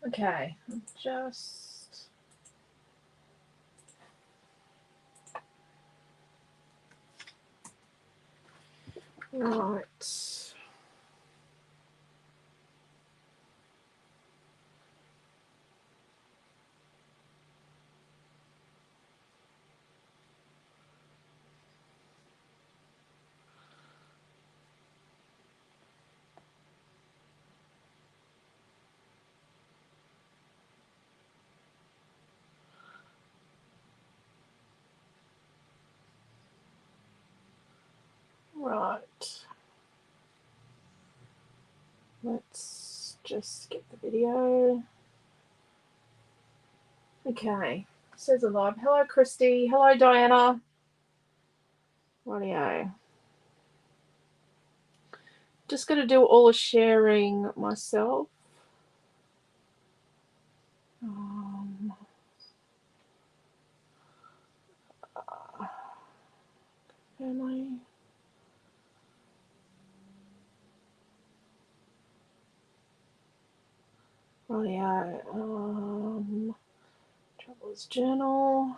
Okay, just right. Right. Let's just get the video. Okay. Says alive. Hello, Christy. Hello, Diana. Rightio. Just going to do all the sharing myself. Family. Rightio. Traveler's Journal.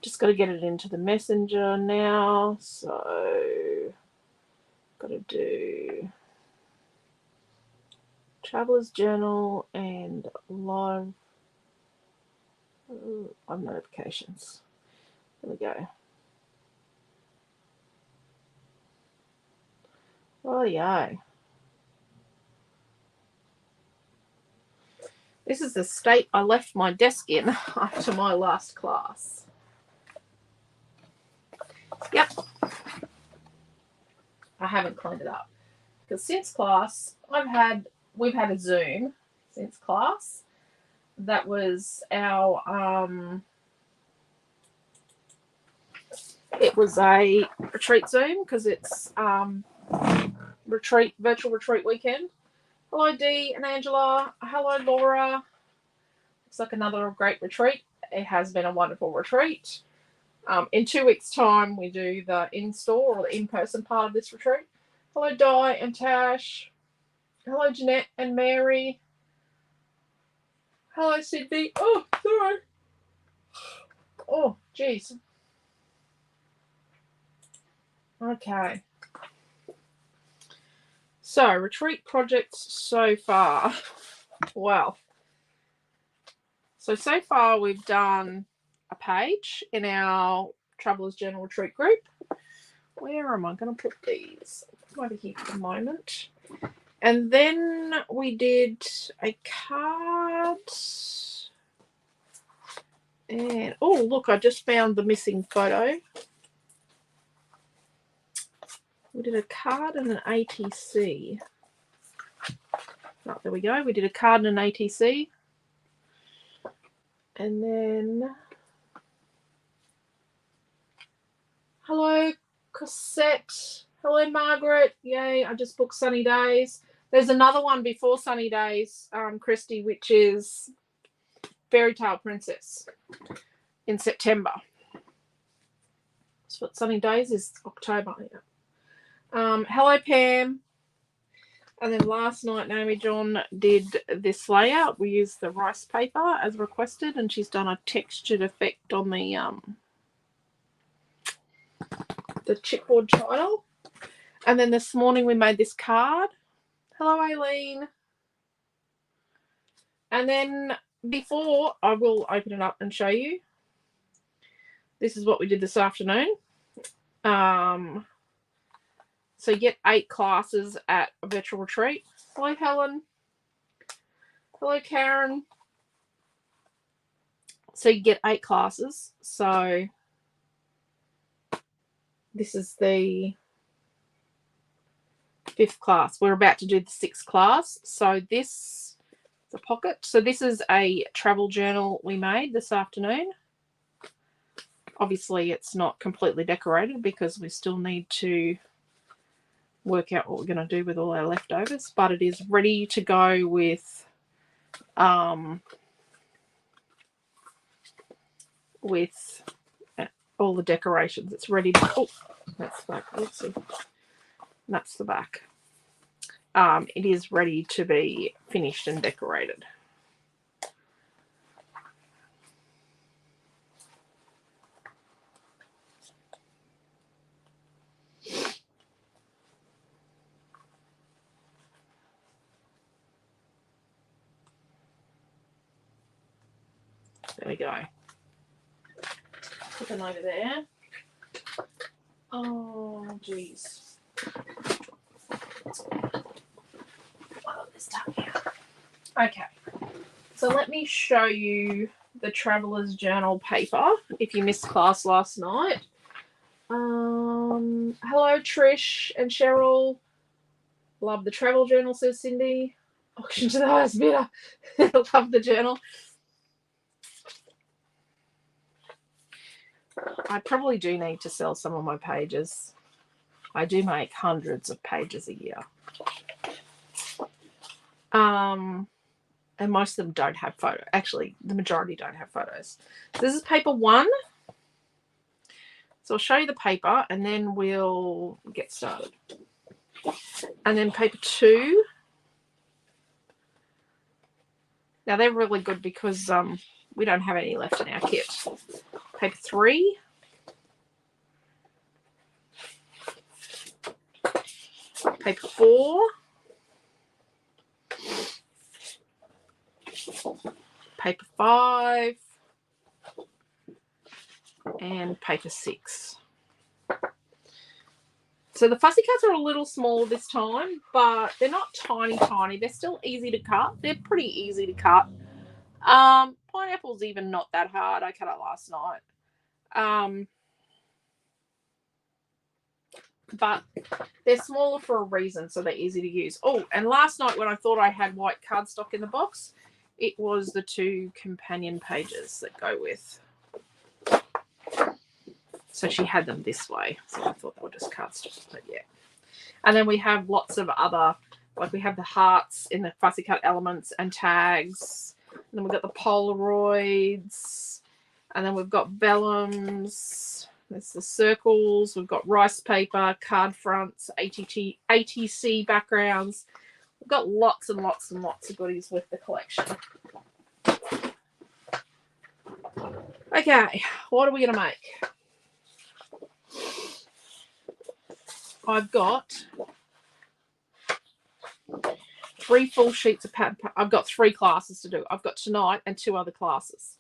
Just got to get it into the messenger now. So, got to do Traveler's Journal and live notifications. There we go. Rightio. This is the state I left my desk in after my last class. Yep. I haven't cleaned it up. Because since class, we've had a Zoom since class. That was our it was a retreat Zoom because it's virtual retreat weekend. Hello Dee and Angela. Hello Laura. Looks like another great retreat. It has been a wonderful retreat. In 2 weeks' time, we do the in-store or the in-person part of this retreat. Hello Di and Tash. Hello Jeanette and Mary. Hello Sydney. Oh, sorry. Oh, geez. Okay. So, retreat projects so far. Wow. So far we've done a page in our Traveller's Journal retreat group. Where am I going to put these? Over here for the moment. And then we did a card. And, oh, look, I just found the missing photo. We did a card and an ATC. Oh, there we go. We did a card and an ATC. And then, hello, Cosette. Hello, Margaret. Yay, I just booked Sunny Days. There's another one before Sunny Days, Christy, which is Fairy Tale Princess in September. So what Sunny Days is October. Yeah. Hello, Pam. And then last night, Naomi John did this layout. We used the rice paper as requested, and she's done a textured effect on the chipboard title. And then this morning we made this card. Hello, Aileen. And then before, I will open it up and show you. This is what we did this afternoon. So you get 8 classes at a virtual retreat. Hello, Helen. Hello, Karen. So you get 8 classes. So this is the 5th class. We're about to do the 6th class. So this is a pocket. So this is a travel journal we made this afternoon. Obviously, it's not completely decorated because we still need to work out what we're going to do with all our leftovers, but it is ready to go with all the decorations. It's ready to, oh, that's the back. Let's see. That's the back. it is ready to be finished and decorated. There we go. Put them over there. Oh, geez. This down here. Okay. So let me show you the Traveller's Journal paper if you missed class last night. Hello, Trish and Cheryl. Love the travel journal, says Cindy. Auction to the highest bidder. Love the journal. I probably do need to sell some of my pages. I do make hundreds of pages a year. And most of them don't have photos. Actually, the majority don't have photos. So this is paper 1. So I'll show you the paper and then we'll get started. And then paper 2. Now they're really good because we don't have any left in our kit. Paper 3. Paper 4. Paper 5. And paper 6. So the fussy cuts are a little small this time, but they're not tiny. They're still easy to cut. They're pretty easy to cut. Pineapple's even not that hard. I cut it last night. But they're smaller for a reason, so they're easy to use. Oh, and last night when I thought I had white cardstock in the box, it was the 2 companion pages that go with. So she had them this way. So I thought they were just cardstock, but yeah. And then we have lots of other, like we have the hearts in the fussy cut elements and tags. And then we've got the Polaroids. And then we've got vellums. There's the circles. We've got rice paper, card fronts, ATC backgrounds. We've got lots and lots and lots of goodies with the collection. Okay, what are we going to make? I've got 3 full sheets of paper. I've got 3 classes to do. I've got tonight and 2 other classes.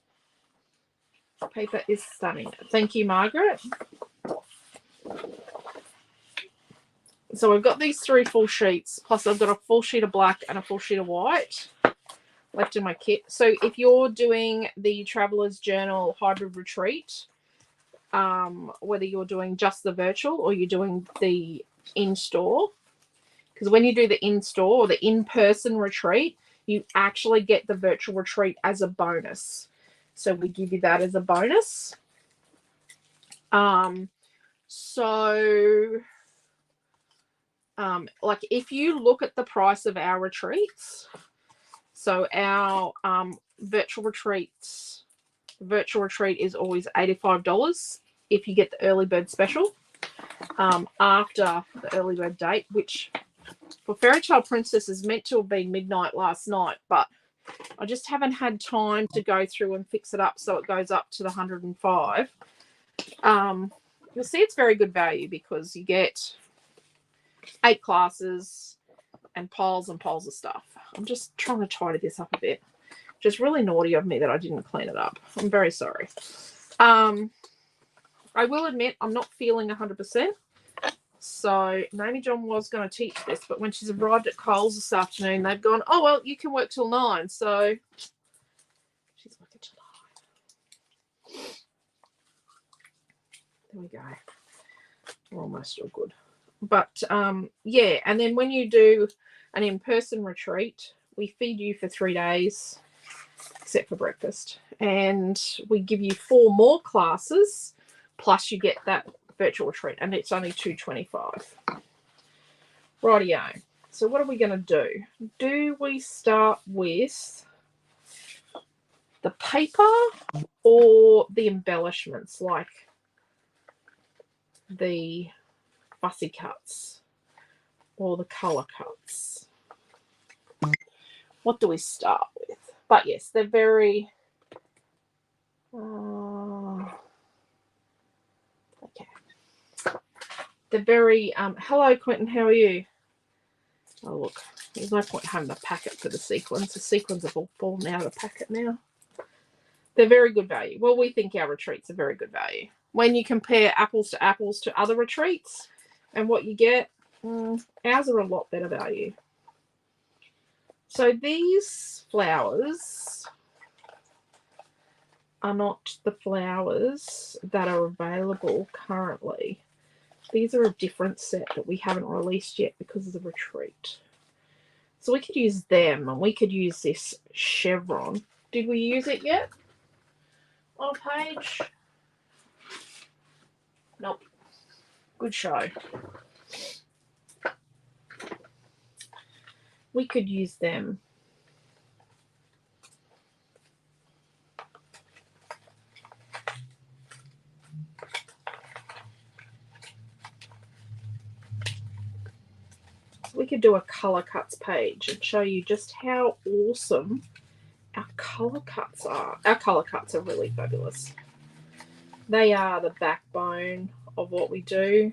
Paper is stunning. Thank you, Margaret. So I've got these 3 full sheets, plus I've got a full sheet of black and a full sheet of white left in my kit. So if you're doing the Traveller's Journal Hybrid Retreat, whether you're doing just the virtual or you're doing the in-store, because when you do the in-store or the in-person retreat, you actually get the virtual retreat as a bonus. So we give you that as a bonus. Like if you look at the price of our retreats, so our virtual retreat is always $85 if you get the early bird special after the early bird date, which for Fairy Tale Princess is meant to have been midnight last night, but I just haven't had time to go through and fix it up so it goes up to the 105. You'll see it's very good value because you get 8 classes and piles of stuff. I'm just trying to tidy this up a bit. Just really naughty of me that I didn't clean it up. I'm very sorry. I will admit I'm not feeling 100%. So Naomi John was going to teach this, but when she's arrived at Coles this afternoon, they've gone, oh, well, you can work till 9. So she's working till 9. There we go. We're almost all good. But, yeah, and then when you do an in-person retreat, we feed you for 3 days, except for breakfast. And we give you 4 more classes, plus you get that virtual retreat, and it's only $225. Rightio. So what are we going to do? Do we start with the paper or the embellishments, like the fussy cuts? or the colour cuts. What do we start with? But yes, they're very... okay. They're very... hello, Quentin. How are you? Oh, look. There's no point having a packet for the sequins. The sequins have all fallen out of the packet now. They're very good value. Well, we think our retreats are very good value. When you compare apples to other retreats and what you get, ours are a lot better value. So these flowers are not the flowers that are available currently. These are a different set that we haven't released yet because of the retreat. So we could use them, and we could use this chevron. Did we use it yet on a page? Nope. Good show. We could use them. We could do a colour cuts page and show you just how awesome our colour cuts are. Our colour cuts are really fabulous. They are the backbone of what we do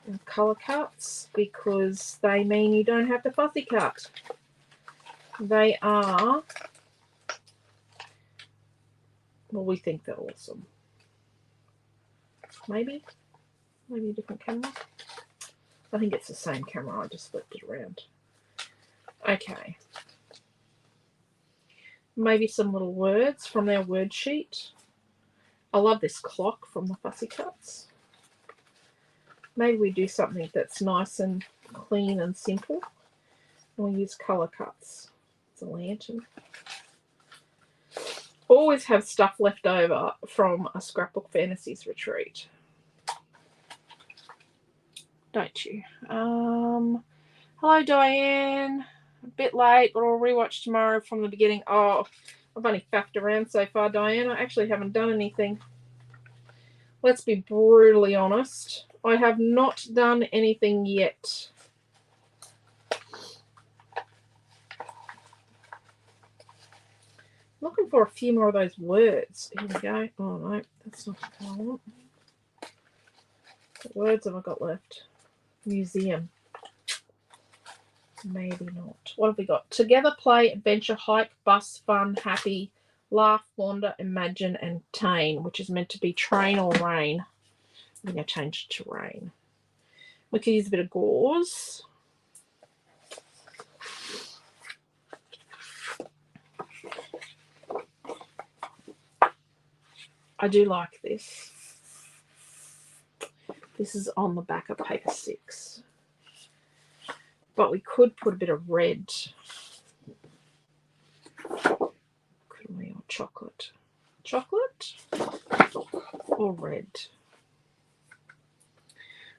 in colour cuts because they mean you don't have to fussy cut. They are, well, we think they're awesome. Maybe a different camera. I think it's the same camera, I just flipped it around. Okay. Maybe some little words from their word sheet. I love this clock from the Fussy Cuts. Maybe we do something that's nice and clean and simple. And we use colour cuts. It's a lantern. Always have stuff left over from a Scrapbook Fantasies retreat. Don't you? Hello, Diane. A bit late, but I'll rewatch tomorrow from the beginning. Oh, I've only faffed around so far, Diane. I actually haven't done anything. Let's be brutally honest. I have not done anything yet. Looking for a few more of those words. Here we go. Oh, no, that's not what I want. What words have I got left? Museum. Maybe not. What have we got? Together, play, adventure, hike, bus, fun, happy, laugh, wander, imagine, and tame, which is meant to be train or rain. I'm going to change it to rain. We could use a bit of gauze. I do like this. This is on the back of paper 6. But we could put a bit of red. Couldn't we? Or chocolate. Chocolate or red?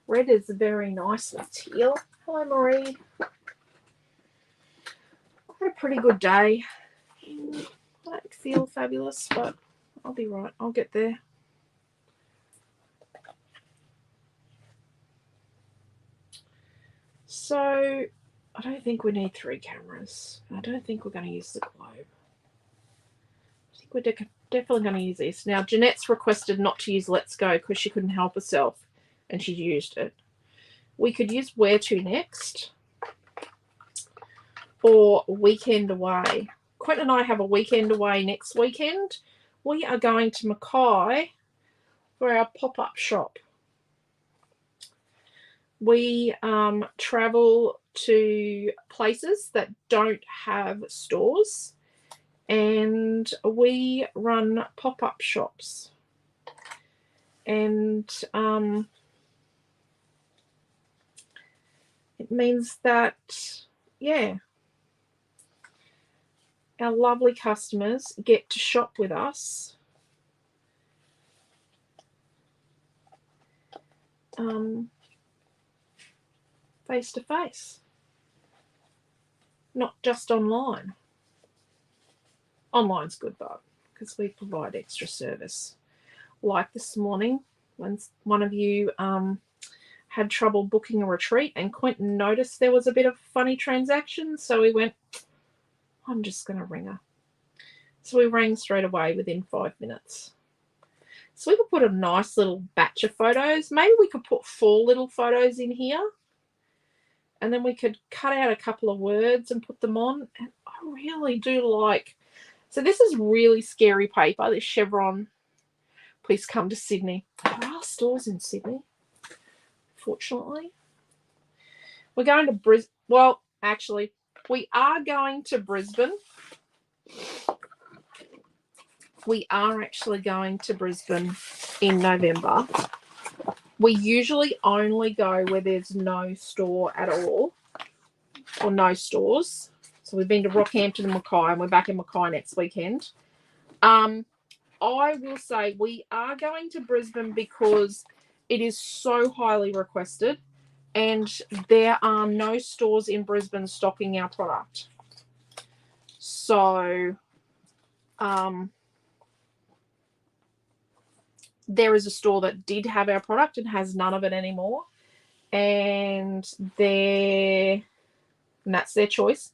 Red is very nice and teal. Hello, Marie. I had a pretty good day. I don't feel fabulous, but I'll be right. I'll get there. So I don't think we need 3 cameras. I don't think we're going to use the globe. I think we're definitely going to use this. Now, Jeanette's requested not to use Let's Go because she couldn't help herself and she used it. We could use Where To Next or Weekend Away. Quentin and I have a weekend away next weekend. We are going to Mackay for our pop-up shop. We travel to places that don't have stores and we run pop-up shops. And it means that, yeah, our lovely customers get to shop with us face to face, not just online. Online's good though, because we provide extra service. Like this morning, when one of you had trouble booking a retreat, and Quentin noticed there was a bit of funny transaction, so he went, I'm just going to ring her. So we rang straight away within 5 minutes. So we could put a nice little batch of photos. Maybe we could put 4 little photos in here. And then we could cut out a couple of words and put them on. And I really do like... So this is really scary paper, this chevron. Please come to Sydney. There are stores in Sydney, fortunately. We're going to Brisbane. Well, actually, we are going to Brisbane. We are actually going to Brisbane in November. We usually only go where there's no store at all, or no stores. So we've been to Rockhampton and Mackay, and we're back in Mackay next weekend. I will say we are going to Brisbane because it is so highly requested, and there are no stores in Brisbane stocking our product. So there is a store that did have our product and has none of it anymore, and that's their choice.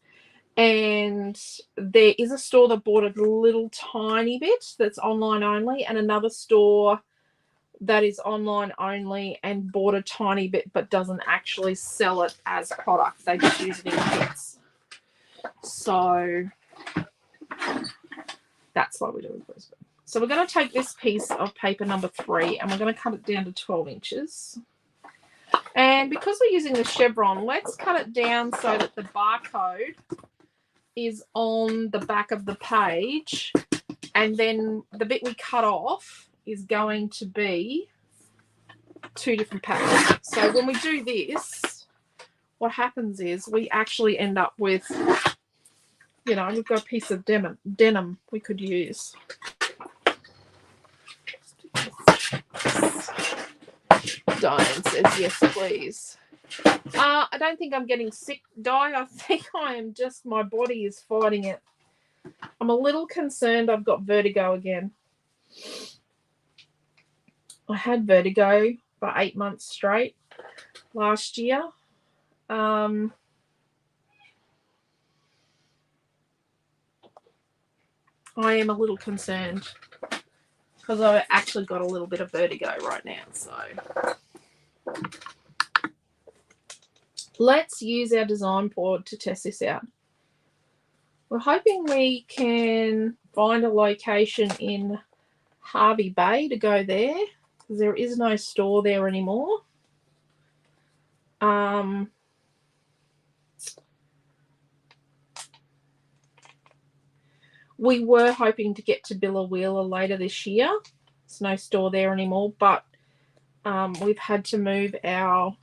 And there is a store that bought a little tiny bit that's online only, and another store that is online only and bought a tiny bit but doesn't actually sell it as product. They just use it in kits. So that's why we do it in Brisbane. So we're going to take this piece of paper number 3 and we're going to cut it down to 12 inches. And because we're using the chevron, let's cut it down so that the barcode is on the back of the page, and then the bit we cut off is going to be 2 different pages. So when we do this, what happens is we actually end up with, you know, we've got a piece of denim we could use. Diane says yes, please. I don't think I'm getting sick, Di. I think I am just, my body is fighting it. I'm a little concerned I've got vertigo again. I had vertigo for 8 months straight last year. I am a little concerned because I've actually got a little bit of vertigo right now. So let's use our design board to test this out. We're hoping we can find a location in Hervey Bay to go there, because there is no store there anymore. We were hoping to get to Billawheeler later this year. There's no store there anymore, but we've had to move our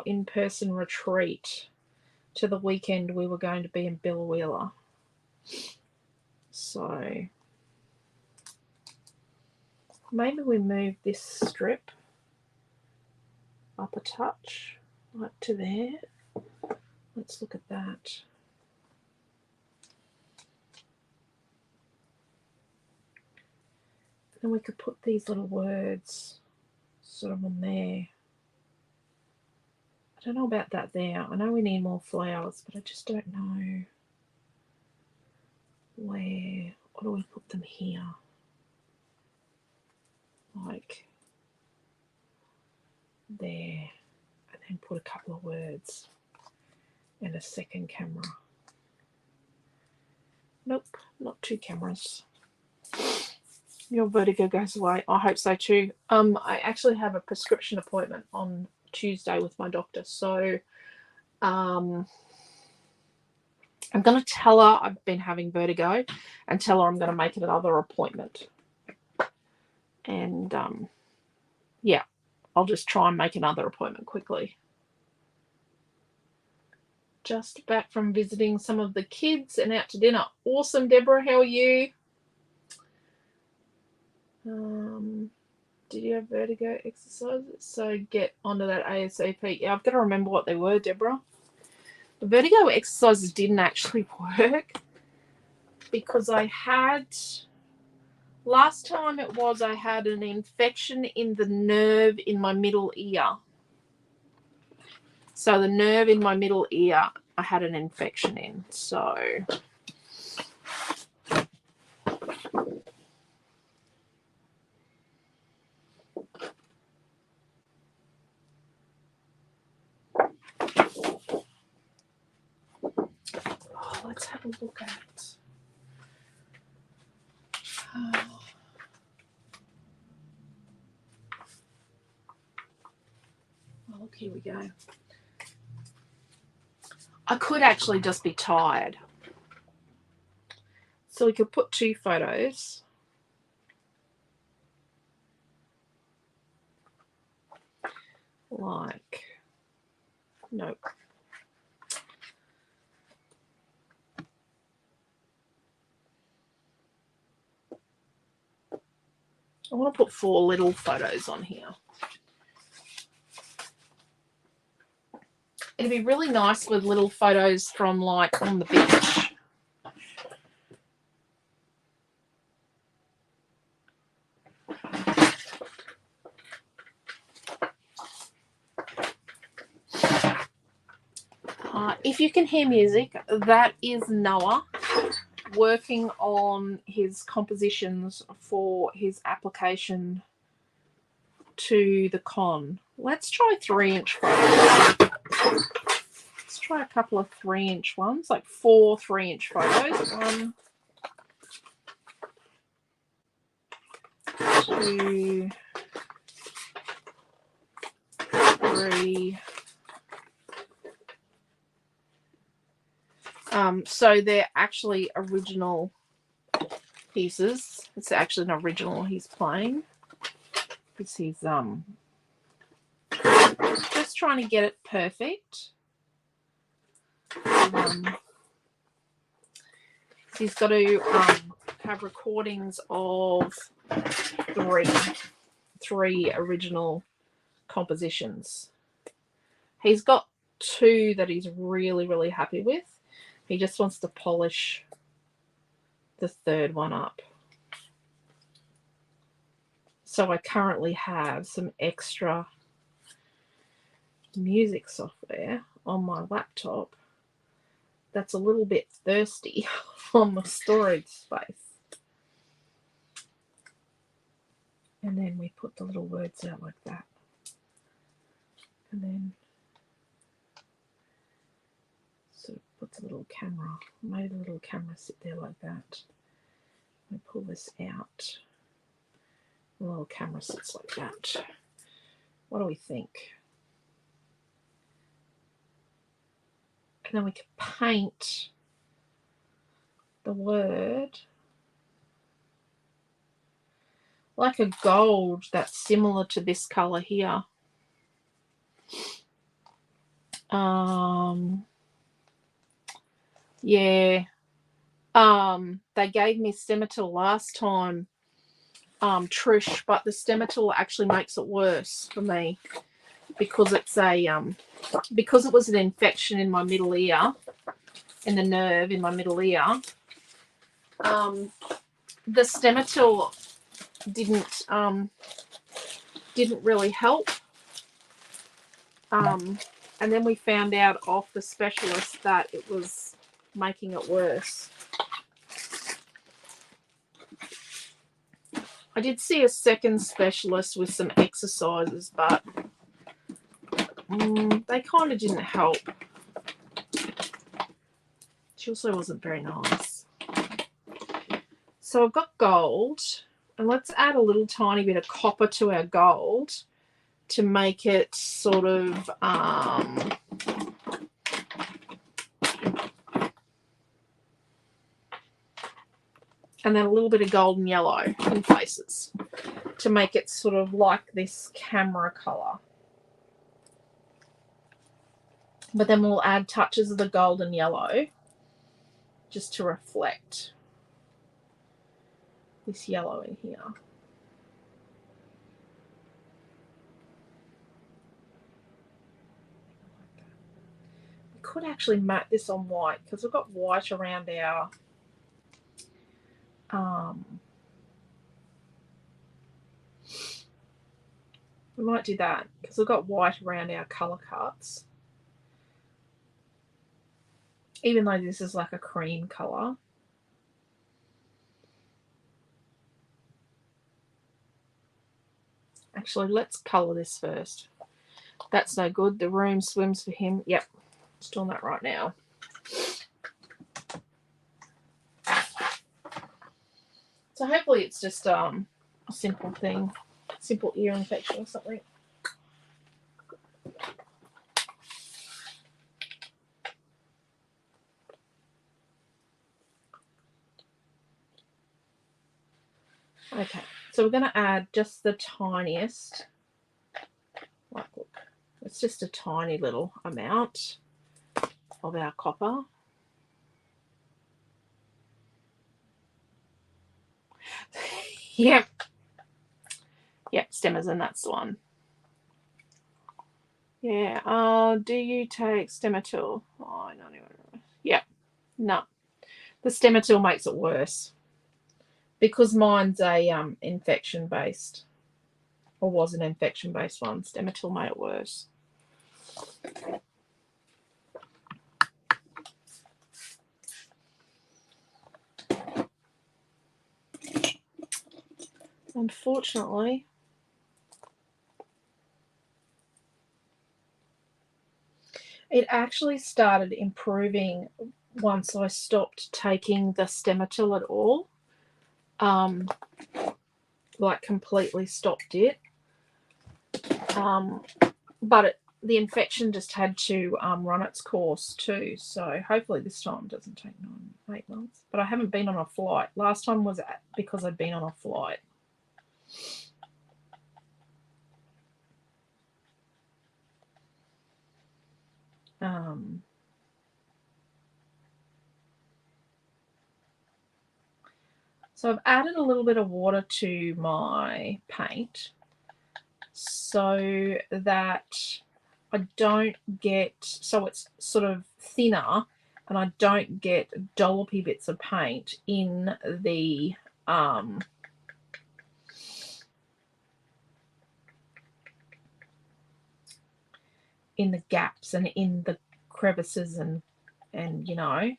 in-person retreat to the weekend we were going to be in Billawheeler. So maybe we move this strip up a touch, like to there. Let's look at that. Then we could put these little words sort of on there. I don't know about that there. I know we need more flowers, but I just don't know where. Or do we put them here? Like there. And then put a couple of words and a second camera. Nope, not 2 cameras. Your vertigo goes away. I hope so too. I actually have a prescription appointment on Tuesday with my doctor, so I'm going to tell her I've been having vertigo and tell her I'm going to make another appointment. And yeah, I'll just try and make another appointment quickly. Just back from visiting some of the kids and out to dinner. Awesome, Deborah. How are you? Did you have vertigo exercises? So get onto that ASAP. Yeah, I've got to remember what they were, Deborah. The vertigo exercises didn't actually work. because I had, last time it was I had an infection in the nerve in my middle ear. So the nerve in my middle ear, I had an infection in. So let's have a look at. Oh, look, here we go. I could actually just be tired. So we could put 2 photos. Like, nope. I want to put 4 little photos on here. It'd be really nice with little photos from like on the beach. If you can hear music, that is Noah working on his compositions for his application to the con. Let's try 3-inch photos. Let's try a couple of 3-inch ones, like 4 3-inch photos. 1, 2, 3. So they're actually original pieces. It's actually an original he's playing. Because he's just trying to get it perfect. He's got to have recordings of 3 original compositions. He's got 2 that he's really, really happy with. He just wants to polish the 3rd one up. So I currently have some extra music software on my laptop that's a little bit thirsty on the storage space. And then we put the little words out like that. And then sort of put the little camera, made the little camera sit there like that. I pull this out. The little camera sits like that. What do we think? And then we can paint the word like a gold that's similar to this color here. Yeah. They gave me Stemetil last time, Trish, but the Stemetil actually makes it worse for me because it's a because it was an infection in my middle ear, in the nerve in my middle ear. The Stemetil didn't really help. And then we found out off the specialist that it was making it worse. I did see a second specialist with some exercises, but they kind of didn't help. She also wasn't very nice. So I've got gold, and let's add a little tiny bit of copper to our gold to make it sort of and then a little bit of golden yellow in places to make it sort of like this camera color. But then we'll add touches of the golden yellow just to reflect this yellow in here. We could actually matte this on white because we've got white around our We might do that because we've got white around our colour cards. Even though this is like a cream colour. Actually, let's colour this first. That's no good. The room swims for him. Yep, just doing that right now. So hopefully it's just a simple thing, simple ear infection or something. Okay, so we're going to add just the tiniest, like look, it's just a tiny little amount of our copper. Yep. Yep, Stemmerson, that's the one. Yeah, do you take Stemetil? Oh, I don't even. Yep, no. The Stemetil makes it worse. Because mine's a infection based, or was an infection based one. Stemetil made it worse. Unfortunately, it actually started improving once I stopped taking the Stemetil at all. Like completely stopped it. But the infection just had to run its course too. So hopefully this time it doesn't take 8 months. But I haven't been on a flight. Last time was because I'd been on a flight. So I've added a little bit of water to my paint so that I don't get, so it's sort of thinner and I don't get dollopy bits of paint in the gaps and in the crevices and you know,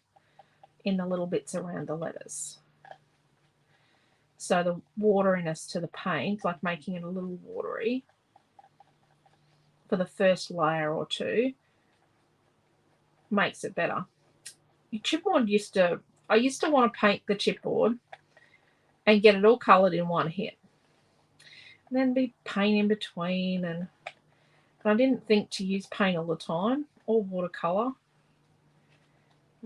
in the little bits around the letters. So the wateriness to the paint, like making it a little watery for the first layer or two, makes it better. Chipboard I used to want to paint the chipboard and get it all coloured in one hit. And then be paint in between, and I didn't think to use paint all the time or watercolour.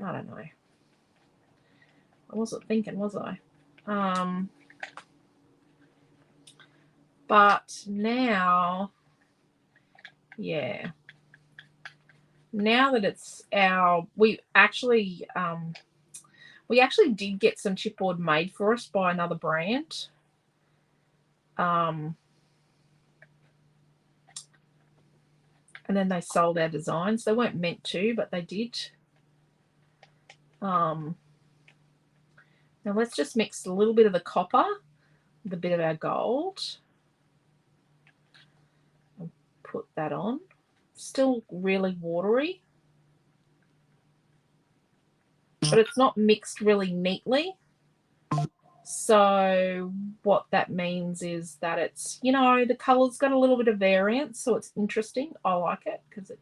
I don't know. I wasn't thinking, was I? But now, yeah. Now that it's we actually did get some chipboard made for us by another brand. And then they sold our designs. They weren't meant to, but they did. Now let's just mix a little bit of the copper with a bit of our gold. And put that on. Still really watery. But it's not mixed really neatly. So what that means is that it's, you know, the colour's got a little bit of variance, so it's interesting. I like it because it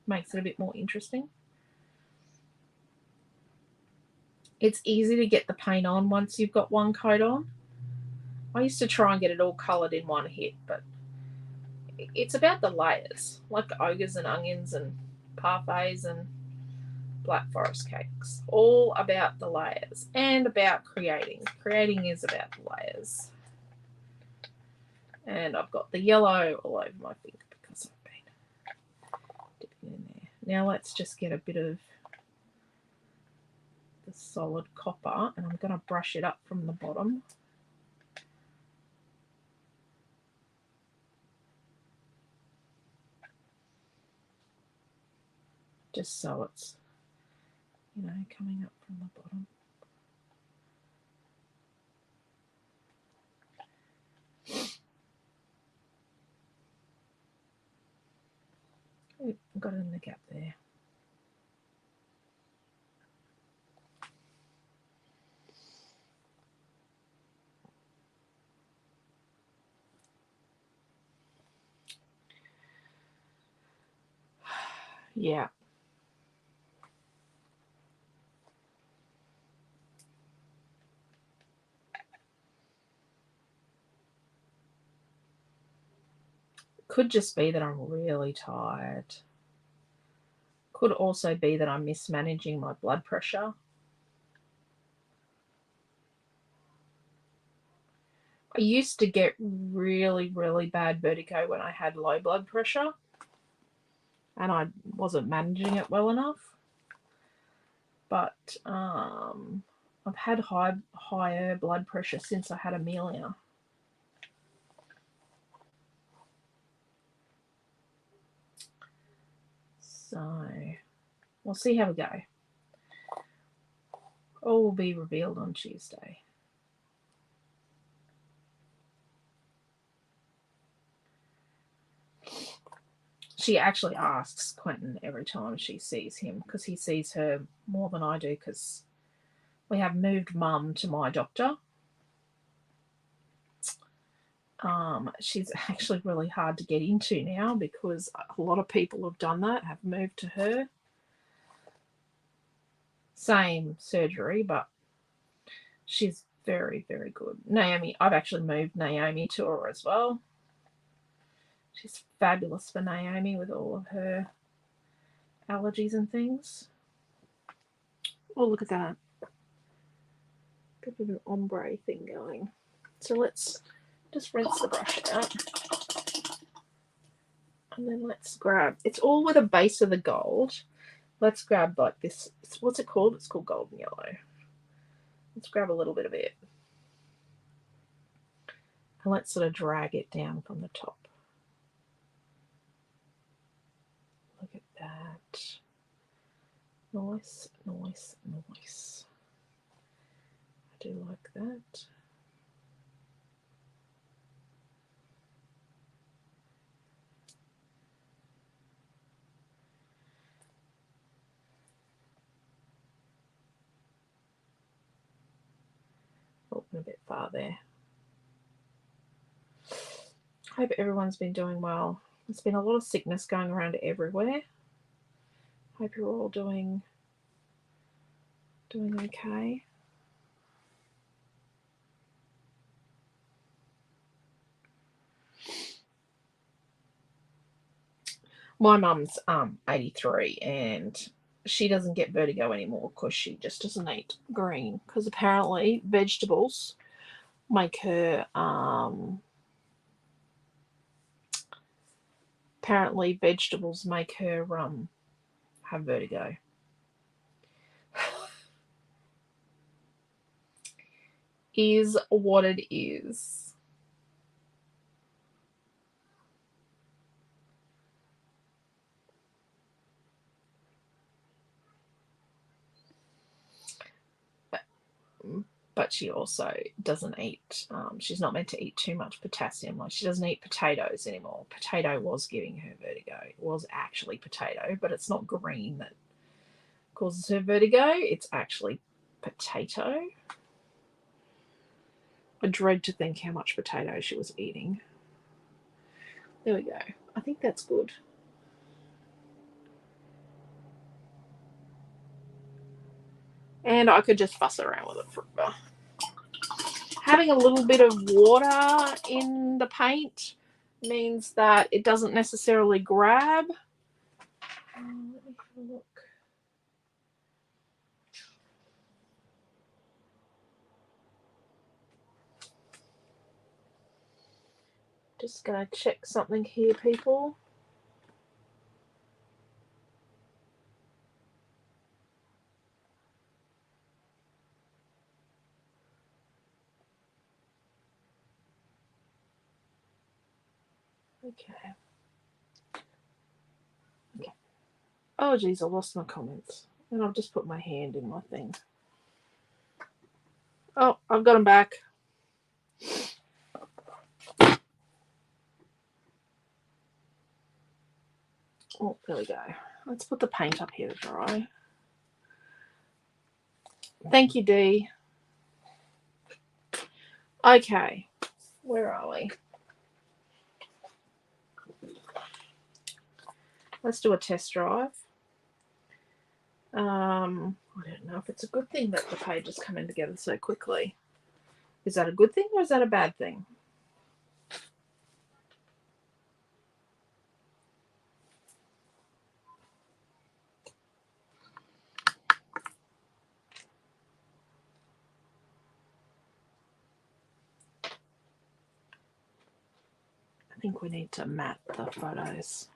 makes it a bit more interesting. It's easy to get the paint on once you've got one coat on. I used to try and get it all coloured in one hit, but it's about the layers, like ogres and onions and parfaits and black forest cakes. All about the layers and about creating. Creating is about the layers. And I've got the yellow all over my finger because I've been dipping in there. Now let's just get a bit of the solid copper, and I'm going to brush it up from the bottom. Just so it's, you know, coming up from the bottom. got it in the gap there. Yeah. Could just be that I'm really tired. Could also be that I'm mismanaging my blood pressure. I used to get really, really bad vertigo when I had low blood pressure, and I wasn't managing it well enough. But I've had higher blood pressure since I had Amelia. So we'll see how we go. All will be revealed on Tuesday. She actually asks Quentin every time she sees him, because he sees her more than I do, because we have moved Mum to my doctor. She's actually really hard to get into now because a lot of people have done that, have moved to her. Same surgery, but she's very, very good. Naomi, I've actually moved Naomi to her as well. She's fabulous for Naomi with all of her allergies and things. Oh, look at that. Bit of an ombre thing going. So let's just rinse the brush out. And then let's grab, it's all with a base of the gold. Let's grab like this, what's it called? It's called golden yellow. Let's grab a little bit of it. And let's sort of drag it down from the top. Look at that. Nice, nice, nice. I do like that. Open a bit far there. Hope everyone's been doing well. There's been a lot of sickness going around everywhere. Hope you're all doing okay. My mum's 83 and she doesn't get vertigo anymore because she just doesn't eat green, because apparently vegetables make her have vertigo. Is what it is. But she also doesn't eat, she's not meant to eat too much potassium. Like, she doesn't eat potatoes anymore. Potato was giving her vertigo. It was actually potato, but it's not green that causes her vertigo. It's actually potato. I dread to think how much potato she was eating. There we go. I think that's good. And I could just fuss around with it forever. Having a little bit of water in the paint means that it doesn't necessarily grab. Let me have a look. Just going to check something here, people. Okay. Oh, geez, I lost my comments. And I've just put my hand in my thing. Oh, I've got them back. Oh, there we go. Let's put the paint up here to dry. Thank you, Dee. Okay, where are we? Let's do a test drive. I don't know if it's a good thing that the page is coming together so quickly. Is that a good thing or is that a bad thing? I think we need to mat the photos.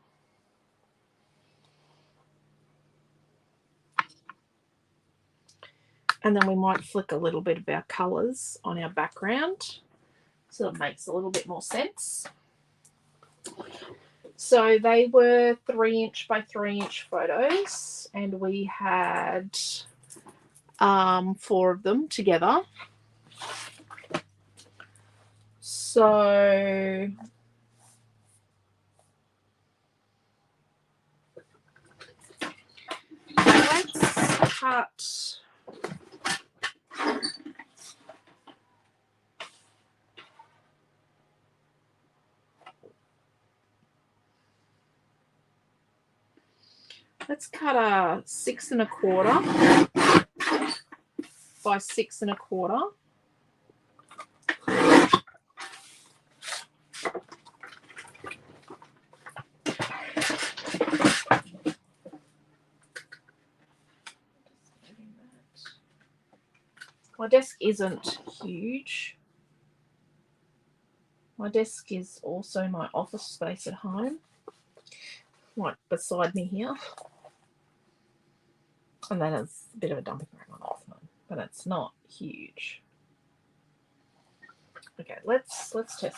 And then we might flick a little bit of our colours on our background so it makes a little bit more sense. So they were 3" by 3" photos, and we had 4 of them together. So let's cut. Let's cut a 6 1/4 by 6 1/4. My desk isn't huge. My desk is also my office space at home, right beside me here. And then it's a bit of a dumping ground on this one, but it's not huge. Okay, let's test it.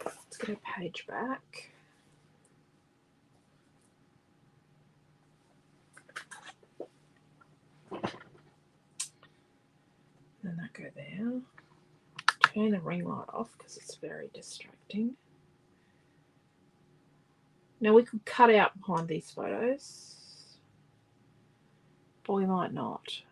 Let's get a page back. Then that go there. Turn the ring light off because it's very distracting. Now we could cut out behind these photos, but we might not.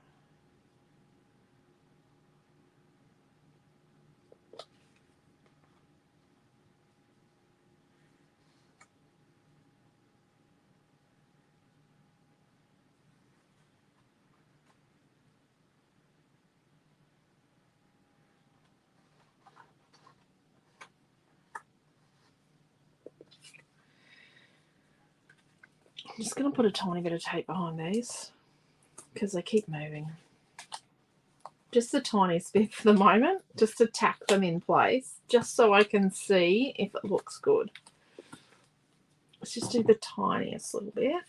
I'm just going to put a tiny bit of tape behind these because they keep moving. Just the tiniest bit for the moment, just to tack them in place, just so I can see if it looks good. Let's just do the tiniest little bit.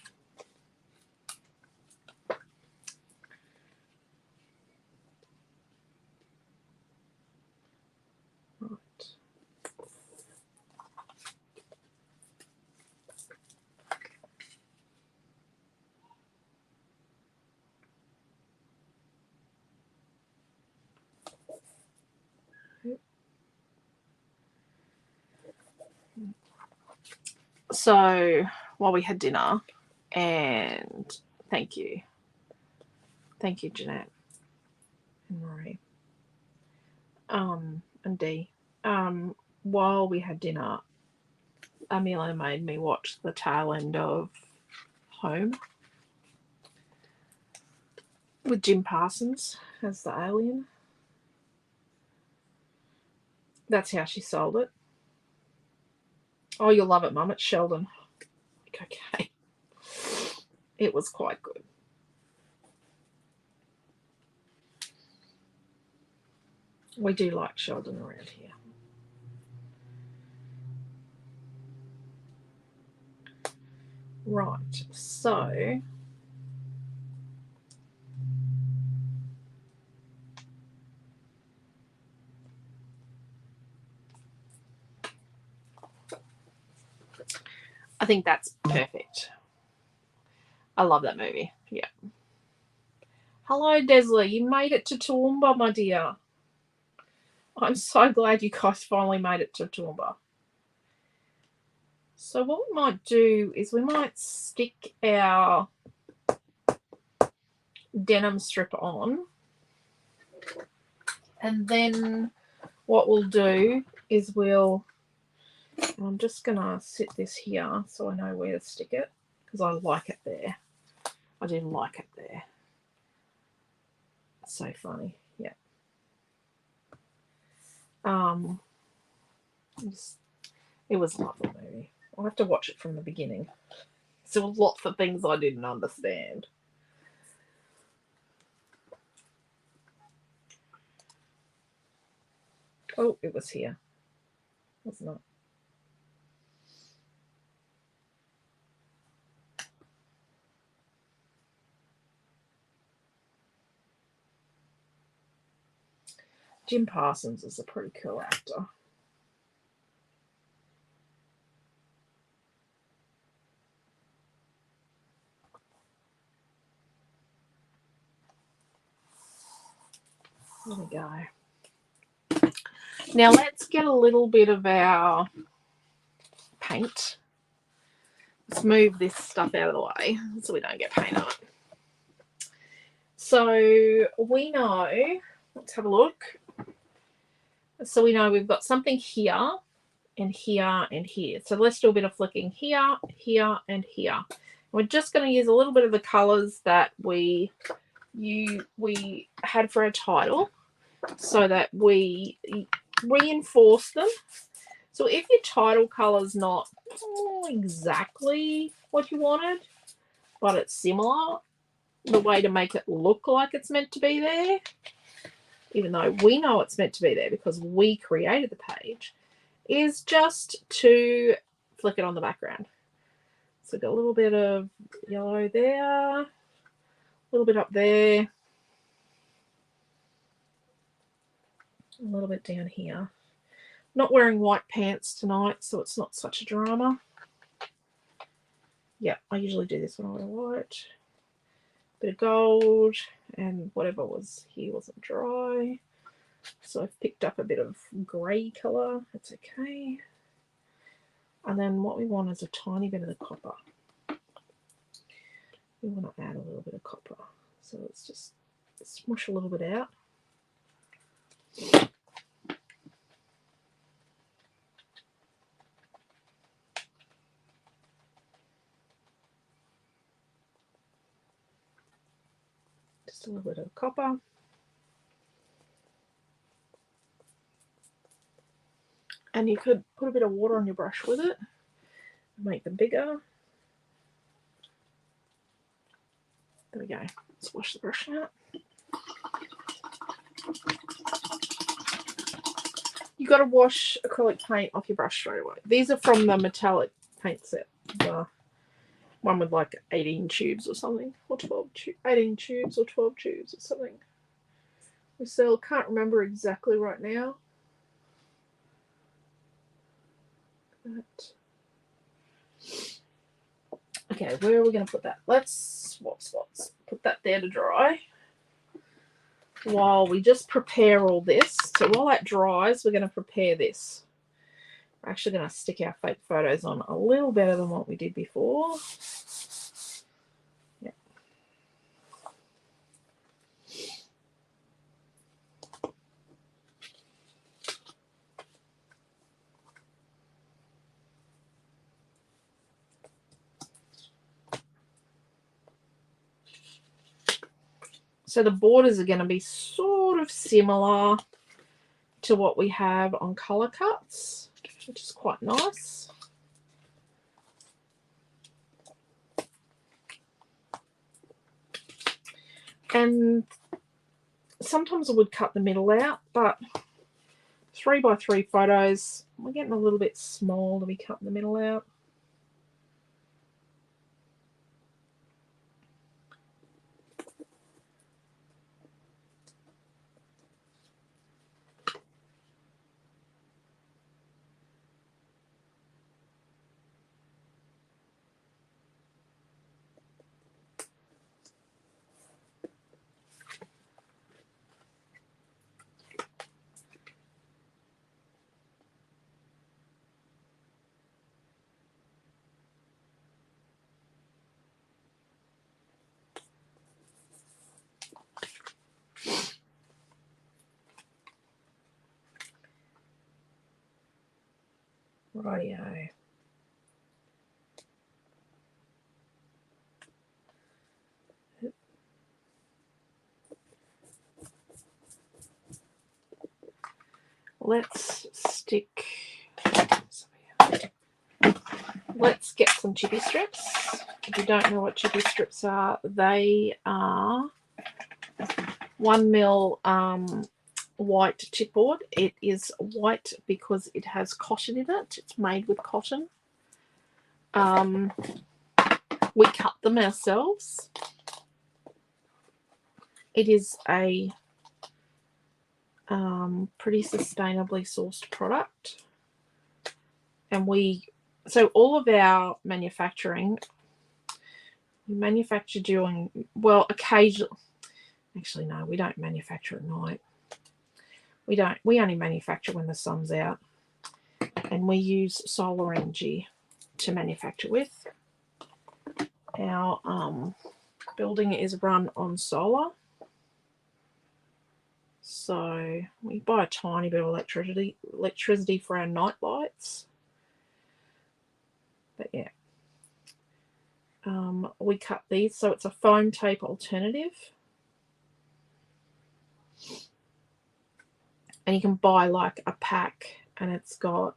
Right. So while we had dinner, and thank you, Jeanette and Marie, and Dee. While we had dinner, Amelia made me watch the tail end of Home with Jim Parsons as the alien. That's how she sold it. Oh, you'll love it, Mum. It's Sheldon. Okay. It was quite good. We do like Sheldon around here. Right, so I think that's perfect. I love that movie. Yeah. Hello, Desley. You made it to Toowoomba, my dear. I'm so glad you guys finally made it to Toowoomba. So what we might do is we might stick our denim strip on, and then what we'll do is I'm just gonna sit this here so I know where to stick it, because I like it there. I didn't like it there. It's so funny. Yeah. It was a lovely movie. I'll have to watch it from the beginning. There were lots of things I didn't understand. Oh, it was here, wasn't it? Jim Parsons is a pretty cool actor. There we go. Now let's get a little bit of our paint. Let's move this stuff out of the way so we don't get paint on it. So we know, let's have a look. So we know we've got something here and here and here. So let's do a bit of flicking here, here, and here. We're just going to use a little bit of the colours that we had for our title so that we reinforce them. So if your title colour's not exactly what you wanted, but it's similar, the way to make it look like it's meant to be there, even though we know it's meant to be there because we created the page, is just to flick it on the background. So got a little bit of yellow there, a little bit up there, a little bit down here. Not wearing white pants tonight, so it's not such a drama. Yeah, I usually do this when I wear white. Bit of gold, and whatever was here wasn't dry. So I've picked up a bit of grey colour. That's okay. And then what we want is a tiny bit of the copper. We want to add a little bit of copper. So let's just smush a little bit out. Just a little bit of copper. And you could put a bit of water on your brush with it, make them bigger. There we go. Let's wash the brush out. You got to wash acrylic paint off your brush straight away. These are from the metallic paint set. The one with like 18 tubes or something, or 18 tubes or 12 tubes or something. We still can't remember exactly right now. But okay, where are we going to put that? Let's put that there to dry while we just prepare all this. So while that dries, we're going to prepare this. We're actually going to stick our fake photos on a little better than what we did before. Yeah. So the borders are going to be sort of similar to what we have on colour cuts, which is quite nice. And sometimes I would cut the middle out, but 3x3 photos, we're getting a little bit small to be cutting the middle out. Rightio. Let's get some chippy strips. If you don't know what chippy strips are, they are 1 mil white chipboard. It is white because it has cotton in it. It's made with cotton. We cut them ourselves. It is a pretty sustainably sourced product, and so all of our manufacturing, we manufacture during, well, occasionally, actually no, we don't manufacture at night. We only manufacture when the sun's out, and we use solar energy to manufacture with. Our building is run on solar, so we buy a tiny bit of electricity for our night lights. But yeah, we cut these, so it's a foam tape alternative, and you can buy like a pack, and it's got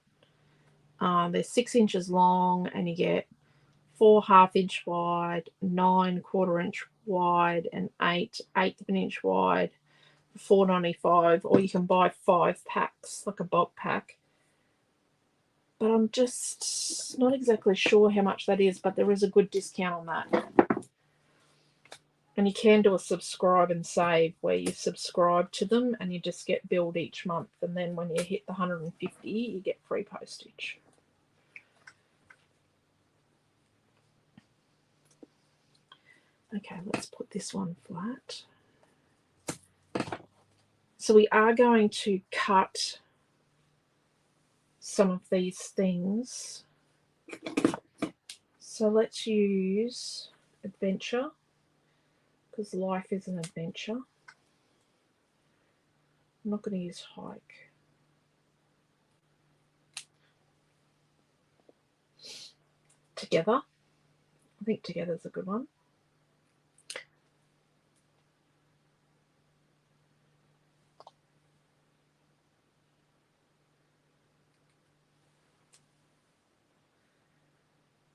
they're 6 inches long, and you get 4 1/2-inch wide, 9 1/4-inch wide, and 8 1/8 of an inch wide for $4.95, or you can buy 5 packs, like a bulk pack. But I'm just not exactly sure how much that is, but there is a good discount on that. And you can do a subscribe and save, where you subscribe to them and you just get billed each month, and then when you hit the 150, you get free postage. Okay, let's put this one flat. So we are going to cut some of these things. So let's use adventure, because life is an adventure. I'm not going to use hike. Together. I think together is a good one.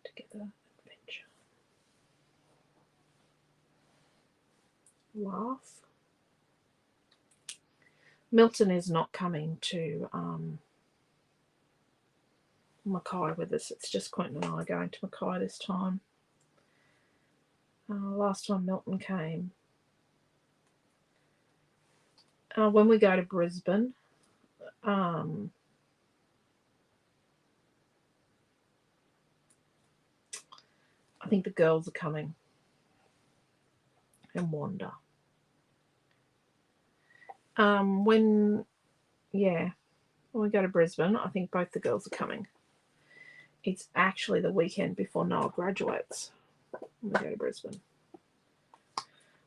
Together, adventure. Laugh. Milton is not coming to Mackay with us. It's just Quentin and I going to Mackay this time. Last time Milton came, when we go to Brisbane, I think the girls are coming, and Wanda. When we go to Brisbane, I think both the girls are coming. It's actually the weekend before Noah graduates when we go to Brisbane.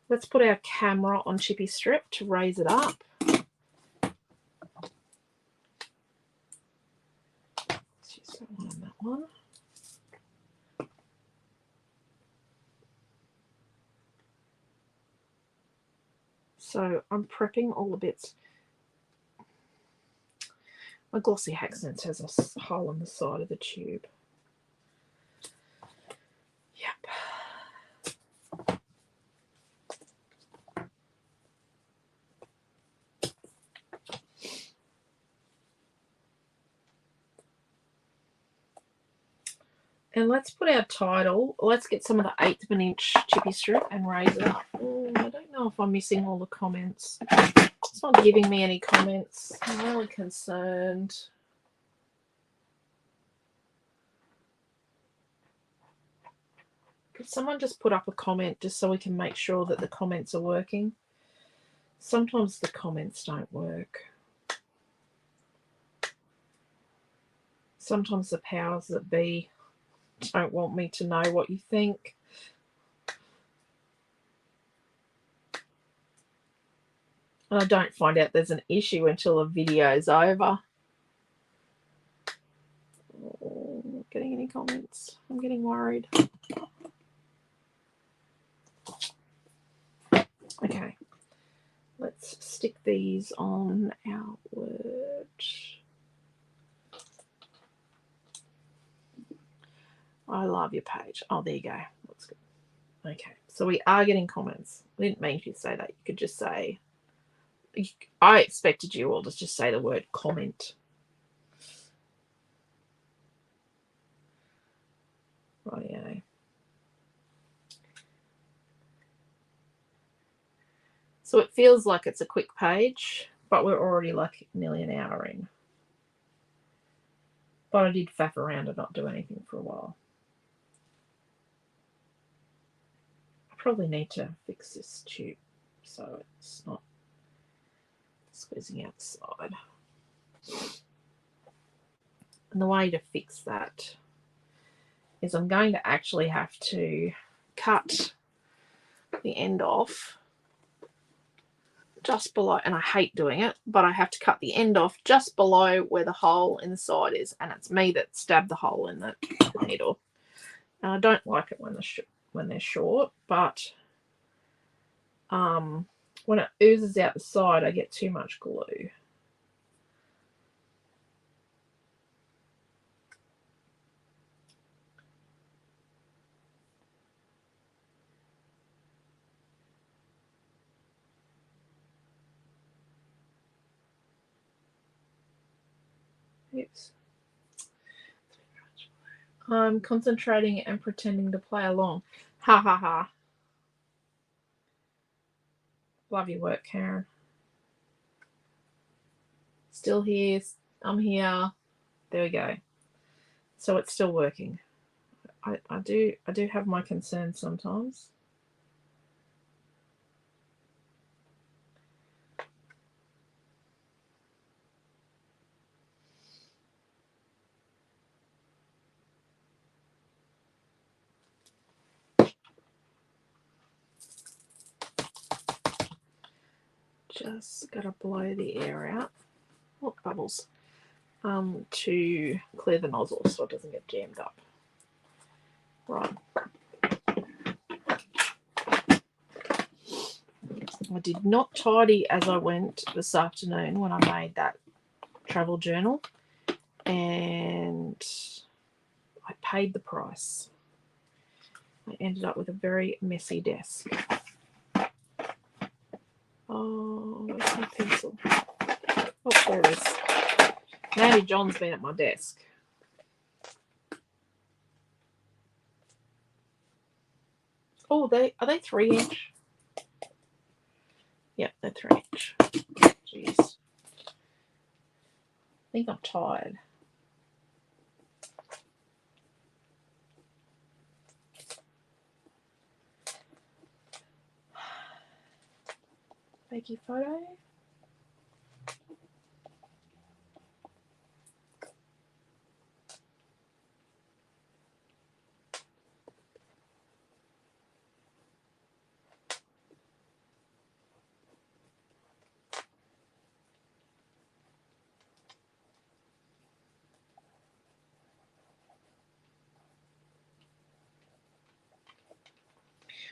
Let's put our camera on chippy strip to raise it up. Let's use that one and that one. So I'm prepping all the bits. My glossy accents has a hole in the side of the tube. Yep. And let's put our title. Let's get some of the 1/8 of an inch chippy strip and raise it up. Oh, I don't know if I'm missing all the comments. It's not giving me any comments. I'm really concerned. Could someone just put up a comment just so we can make sure that the comments are working? Sometimes the comments don't work. Sometimes the powers that be don't want me to know what you think. And I don't find out there's an issue until the video's over. getting any comments. I'm getting worried. Okay. Let's stick these on our Word. I love your page. Oh, there you go. Looks good. Okay. So we are getting comments. I didn't mean to say that. You could just say, I expected you all to just say the word comment. Rightio. So it feels like it's a quick page, but we're already like nearly an hour in. But I did faff around and not do anything for a while. I probably need to fix this tube so it's not squeezing out the side. And the way to fix that is I'm going to actually have to cut the end off just below, and I hate doing it, but I have to cut the end off just below where the hole in the side is, and it's me that stabbed the hole in the needle. And I don't like it when they're short, but when it oozes out the side, I get too much glue. Oops. I'm concentrating and pretending to play along. Ha ha ha. Love your work, Karen. Still here. I'm here. There we go. So it's still working. I do have my concerns sometimes. Just gotta blow the air out. Oh, bubbles. To clear the nozzle so it doesn't get jammed up. Right. I did not tidy as I went this afternoon when I made that travel journal, and I paid the price. I ended up with a very messy desk. Oh, where's my pencil? Oh, there it is. Nanny John's been at my desk. Oh, are they 3-inch? Yep, they're 3-inch. Jeez. I think I'm tired. Thank you, photo.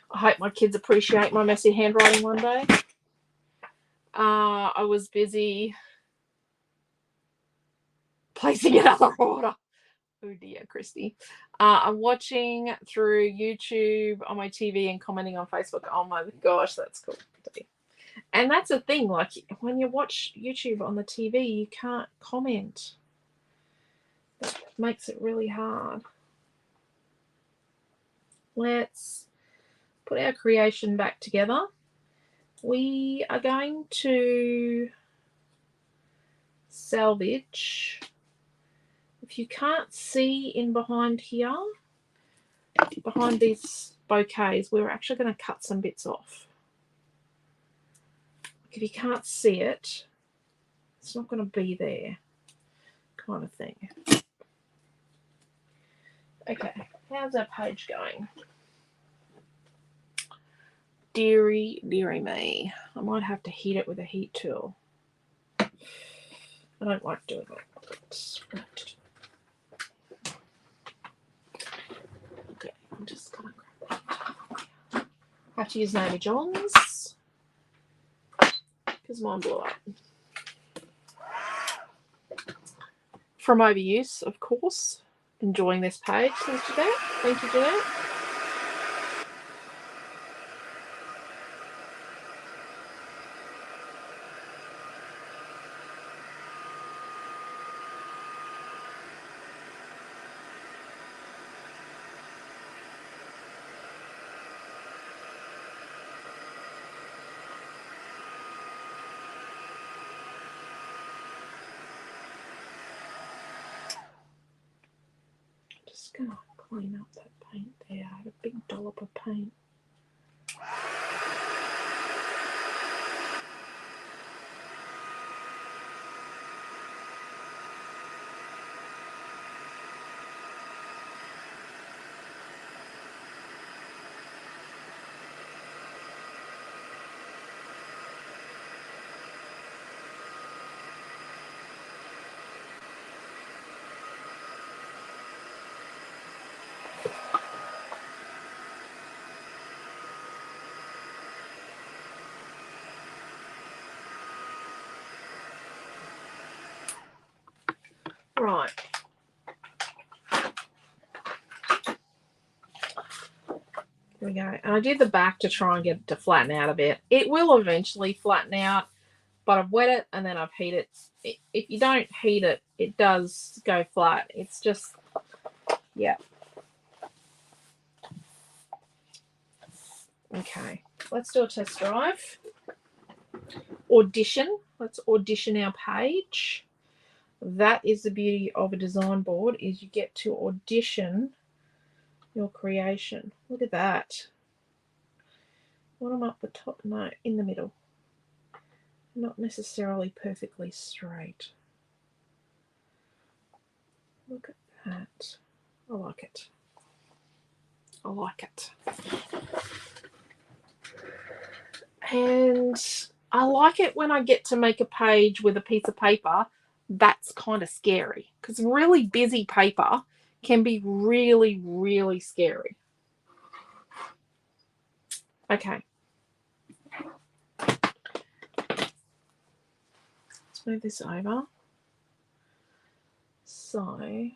I hope my kids appreciate my messy handwriting one day. I was busy placing another order. Oh dear, Christy. I'm watching through YouTube on my TV and commenting on Facebook. Oh my gosh, that's cool. And that's the thing, like when you watch YouTube on the TV, you can't comment. That makes it really hard. Let's put our creation back together. We are going to salvage. If you can't see in behind here, behind these bouquets, we're actually going to cut some bits off. If you can't see it, it's not going to be there, kind of thing. Okay, how's our page going? Deary, deary me. I might have to heat it with a heat tool. I don't like doing it. I'm just going to have to use Navy John's because mine blew up. From overuse, of course. Enjoying this page. Thank you, Jeanette. Thank you, Jeanette. Just going to clean up that paint there. I had a big dollop of paint. Right. There we go. And I did the back to try and get it to flatten out a bit. It will eventually flatten out, but I've wet it and then I've heated it. If you don't heat it, it does go flat. It's just, yeah. Okay. Let's do a test drive. Audition. Let's audition our page. That is the beauty of a design board, is you get to audition your creation. Look at that. Want them up the top? No, in the middle. Not necessarily perfectly straight. Look at that. I like it. I like it. And I like it when I get to make a page with a piece of paper that's kind of scary, because really busy paper can be really, really scary. Okay. Let's move this over. So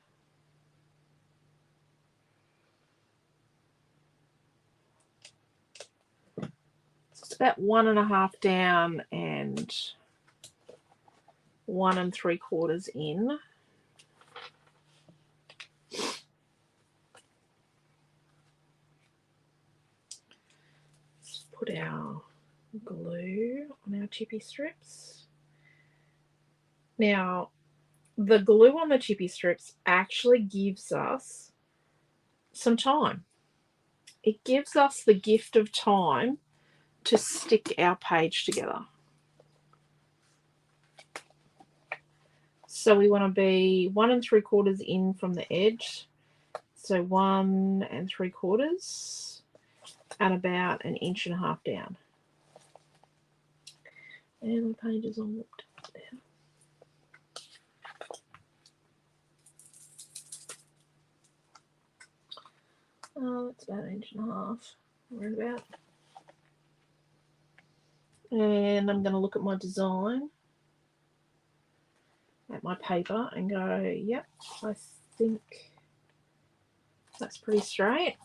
it's about 1.5 down and 1 3/4 in. Let's put our glue on our chippy strips. Now, the glue on the chippy strips actually gives us some time. It gives us the gift of time to stick our page together. So we want to be 1 3/4 in from the edge. So 1 3/4 and about 1.5 inches down. And the page is all looked down. That's about 1.5 inches. Right about. And I'm going to look at my design, at my paper, and go, yep, I think that's pretty straight.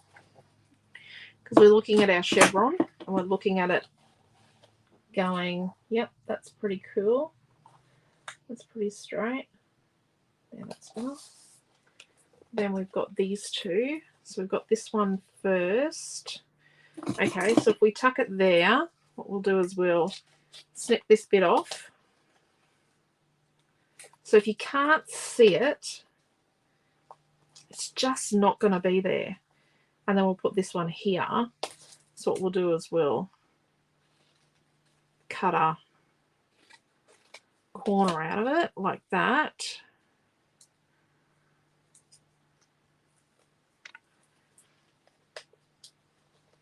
Because we're looking at our chevron and we're looking at it going, yep, that's pretty cool. That's pretty straight. There, that's well. Then we've got these two. So we've got this one first. Okay, so if we tuck it there, what we'll do is we'll snip this bit off. So if you can't see it, it's just not going to be there. And then we'll put this one here. So what we'll do is we'll cut a corner out of it like that.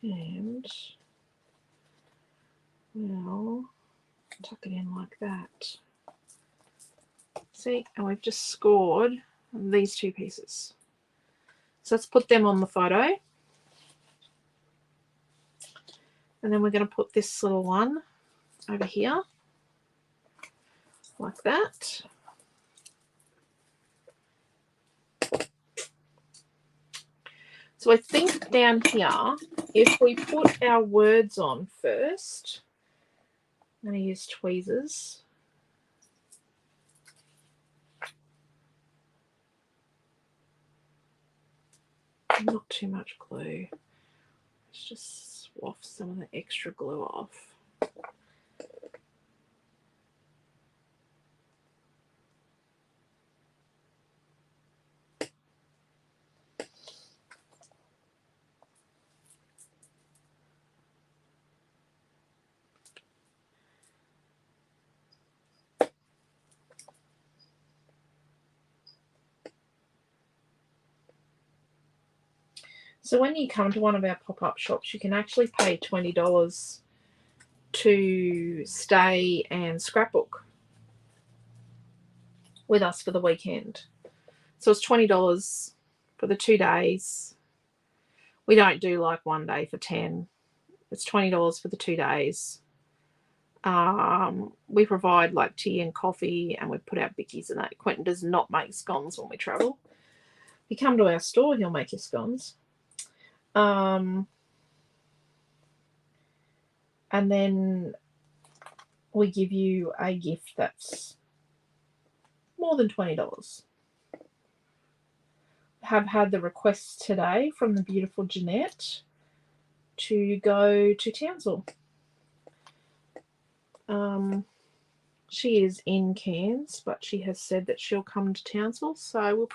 And we'll tuck it in like that. See, and we've just scored these two pieces. So let's put them on the photo. And then we're going to put this little one over here, like that. So I think down here, if we put our words on first, I'm going to use tweezers. Not too much glue. Let's just swath some of the extra glue off. So when you come to one of our pop-up shops, you can actually pay $20 to stay and scrapbook with us for the weekend. So it's $20 for the 2 days. We don't do like one day for 10. It's $20 for the 2 days. We provide like tea and coffee, and we put out bickies and that. Quentin does not make scones when we travel. If you come to our store, he'll make you scones. And then we give you a gift that's more than $20. Have had the request today from the beautiful Jeanette to go to Townsville. She is in Cairns, but she has said that she'll come to Townsville, so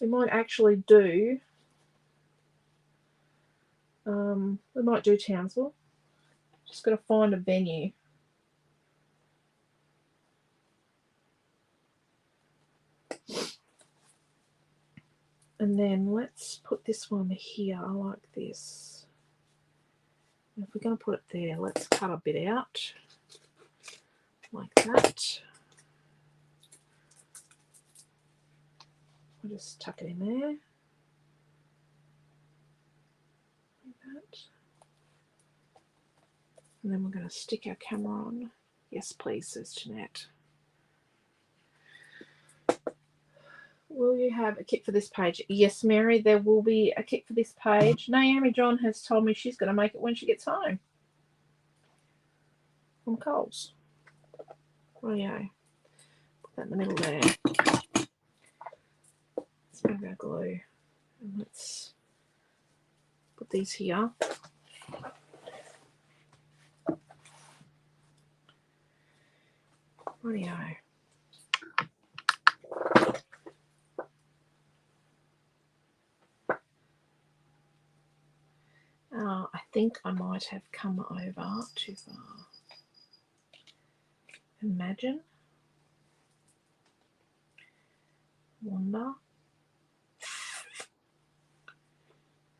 we might actually do Townsville. Just got to find a venue. And then let's put this one here. I like this. If we're going to put it there, let's cut a bit out like that. I'll just tuck it in there. Like that. And then we're going to stick our camera on. Yes, please, says Jeanette. Will you have a kit for this page? Yes, Mary, there will be a kit for this page. Naomi John has told me she's going to make it when she gets home from Coles. Rightio. Put that in the middle there. Let's move our glue. And let's put these here. Rightio. I think I might have come over too far. Imagine. Wonder.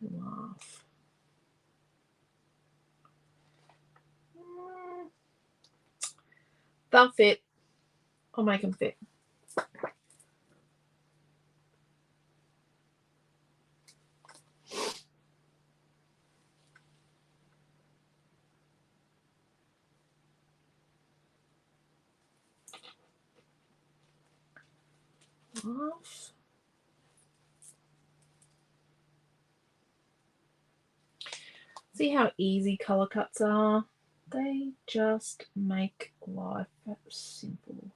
Laugh. They'll fit. I'll make them fit. Laugh. See how easy colour cuts are? They just make life simple.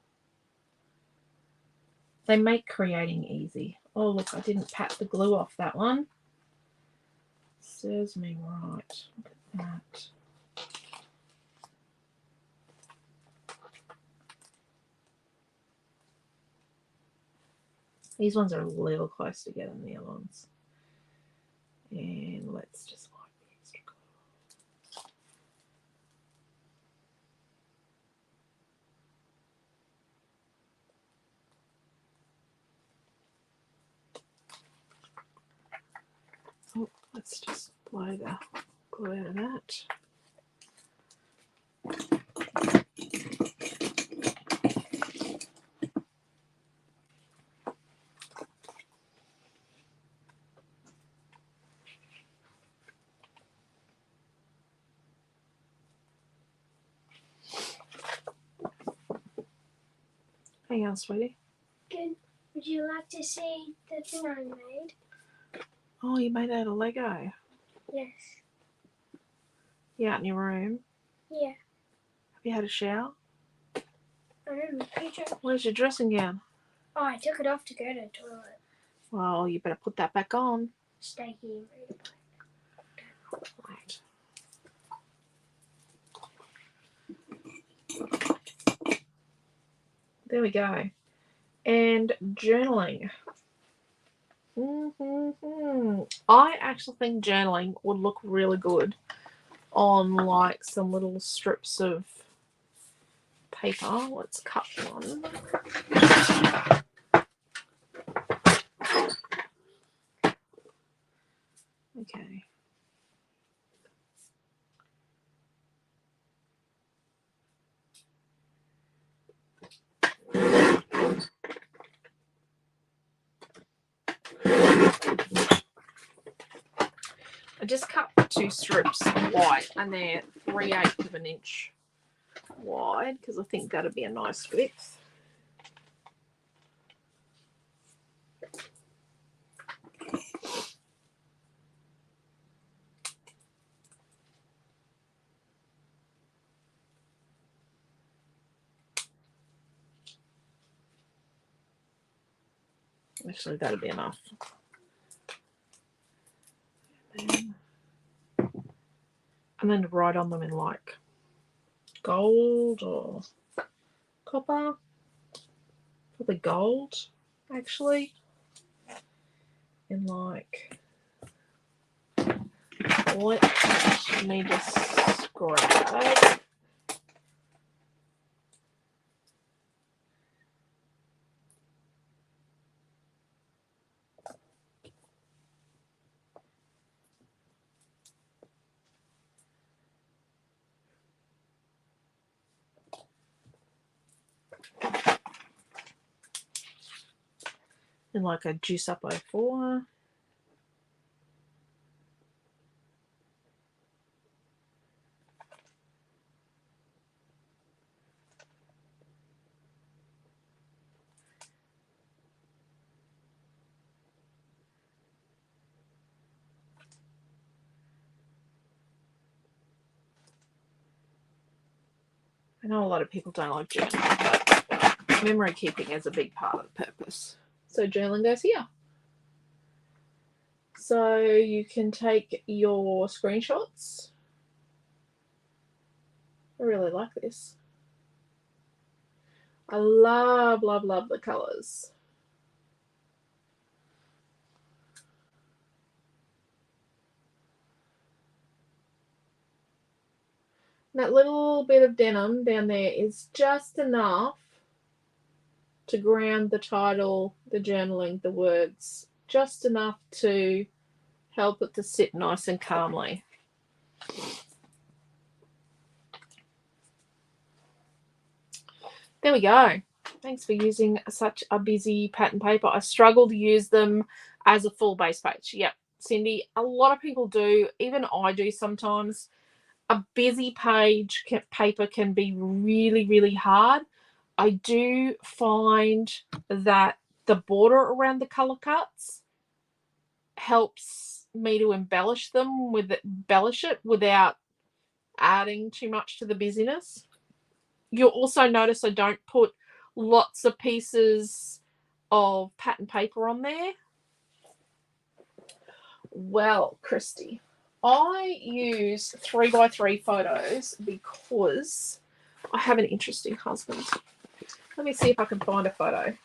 They make creating easy. Oh, look, I didn't pat the glue off that one. Serves me right. Look at that. These ones are a little close together than the other ones. And let's just wipe the extra glue. Oh, let's just blow the glue out of that. Hang on, sweetie. Good. Would you like to see the thing I made? Oh, you made out of Lego. Yes. You out in your room? Yeah. Have you had a shower? Picture. Where's your dressing gown? Oh, I took it off to go to the toilet. Well, you better put that back on. Stay here. Right. There we go. And journaling. I actually think journaling would look really good on like some little strips of paper. Let's cut one. Okay. I just cut 2 strips wide, and they're 3/8 of an inch wide because I think that'd be a nice width. Actually, that'll be enough. And then write on them in like gold or copper. Probably gold, actually. In like, let me just grab. In like a juice up 04. I know a lot of people don't like journaling, but memory keeping is a big part of the purpose. So journaling goes here. So you can take your screenshots. I really like this. I love the colours. That little bit of denim down there is just enough to ground the title, the journaling, the words. Just enough to help it to sit nice and calmly. There we go. Thanks for using such a busy pattern paper. I struggle to use them as a full base page. Yep, Cindy, a lot of people do. Even I do sometimes. A busy page paper can be really, really hard. I do find that the border around the color cuts helps me to embellish it without adding too much to the busyness. You'll also notice I don't put lots of pieces of pattern paper on there. Well, Christy, I use 3x3 photos because I have an interesting husband. Let me see if I can find a photo.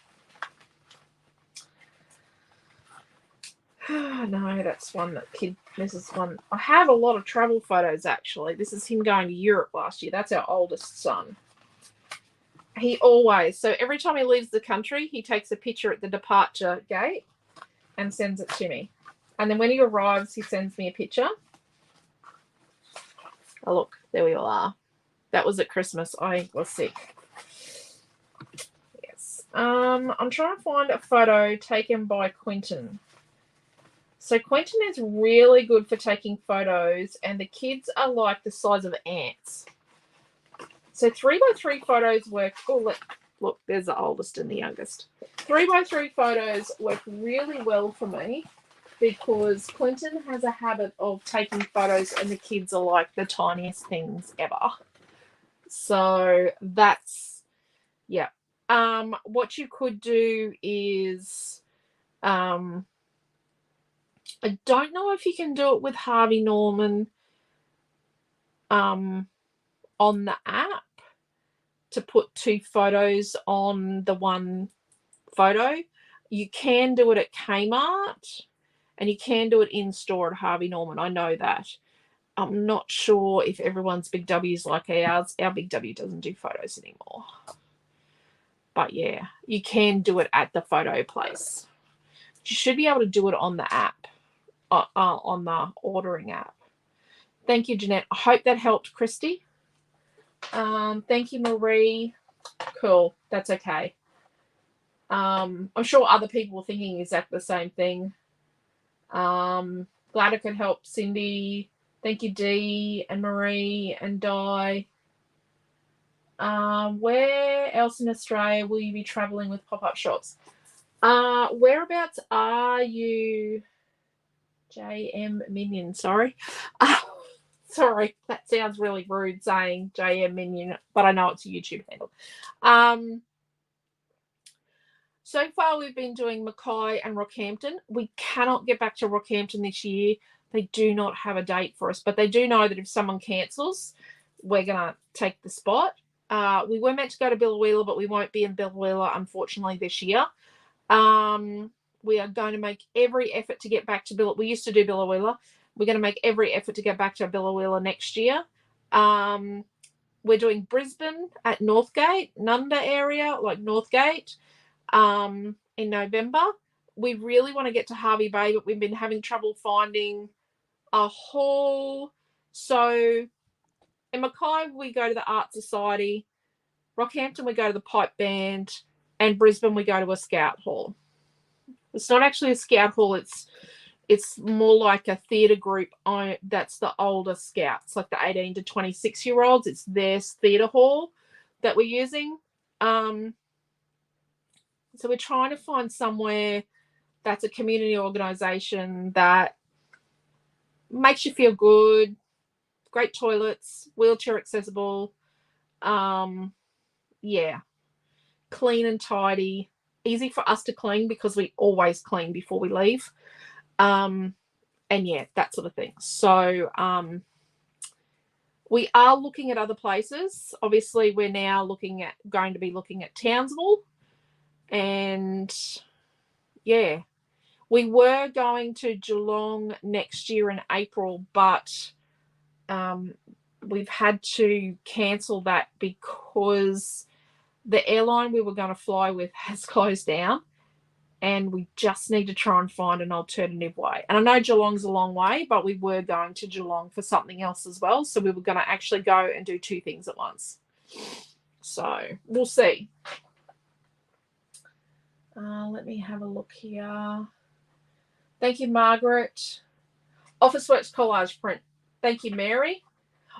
No, that's one that kid. This is one. I have a lot of travel photos actually. This is him going to Europe last year. That's our oldest son. He always, so every time he leaves the country, he takes a picture at the departure gate and sends it to me. And then when he arrives, he sends me a picture. Oh, look, there we all are. That was at Christmas. I was sick. Yes. I'm trying to find a photo taken by Quentin. So Quentin is really good for taking photos, and the kids are like the size of ants. So 3x3 photos work. Oh, look, Look, there's the oldest and the youngest. 3x3 photos work really well for me because Clinton has a habit of taking photos and the kids are like the tiniest things ever. So that's, yeah. What you could do is, I don't know if you can do it with Harvey Norman on the app to put 2 photos on the one photo. You can do it at Kmart and you can do it in store at Harvey Norman. I know that. I'm not sure if everyone's Big W is like ours. Our Big W doesn't do photos anymore. But yeah, you can do it at the photo place. You should be able to do it on the app, on the ordering app. Thank you, Jeanette. I hope that helped, Christy. Thank you, Marie. Cool. That's okay. I'm sure other people were thinking exactly the same thing. Glad I could help, Cindy. Thank you, Dee and Marie and Di. Where else in Australia will you be traveling with pop-up shops? Whereabouts are you? JM Minion, sorry. Sorry, that sounds really rude saying JM Minion, but I know it's a YouTube handle. So far we've been doing Mackay and Rockhampton. We cannot get back to Rockhampton this year. They do not have a date for us, but they do know that if someone cancels, we're going to take the spot. We were meant to go to Billawheeler, but we won't be in Billawheeler, unfortunately, this year. We are going to make every effort to get back to Billawheeler. We used to do Billawheeler. We're going to make every effort to get back to Billawheeler next year. We're doing Brisbane at Northgate, Nunda area, like Northgate, in November. We really want to get to Harvey Bay, but we've been having trouble finding a hall. So in Mackay, we go to the Art Society. Rockhampton, we go to the Pipe Band. And Brisbane, we go to a Scout Hall. It's not actually a Scout Hall. It's more like a theatre group. That's the older Scouts, like the 18 to 26-year-olds. It's their theatre hall that we're using. So we're trying to find somewhere that's a community organisation that makes you feel good, great toilets, wheelchair accessible, yeah, clean and tidy, easy for us to clean because we always clean before we leave, and yeah, that sort of thing. So we are looking at other places. Obviously, we're now going to be looking at Townsville, and yeah, we were going to Geelong next year in April, but we've had to cancel that because the airline we were going to fly with has closed down, and we just need to try and find an alternative way. And I know Geelong's a long way, but we were going to Geelong for something else as well. So we were going to actually go and do 2 things at once. So we'll see. Let me have a look here. Thank you, Margaret. Officeworks collage print. Thank you, Mary.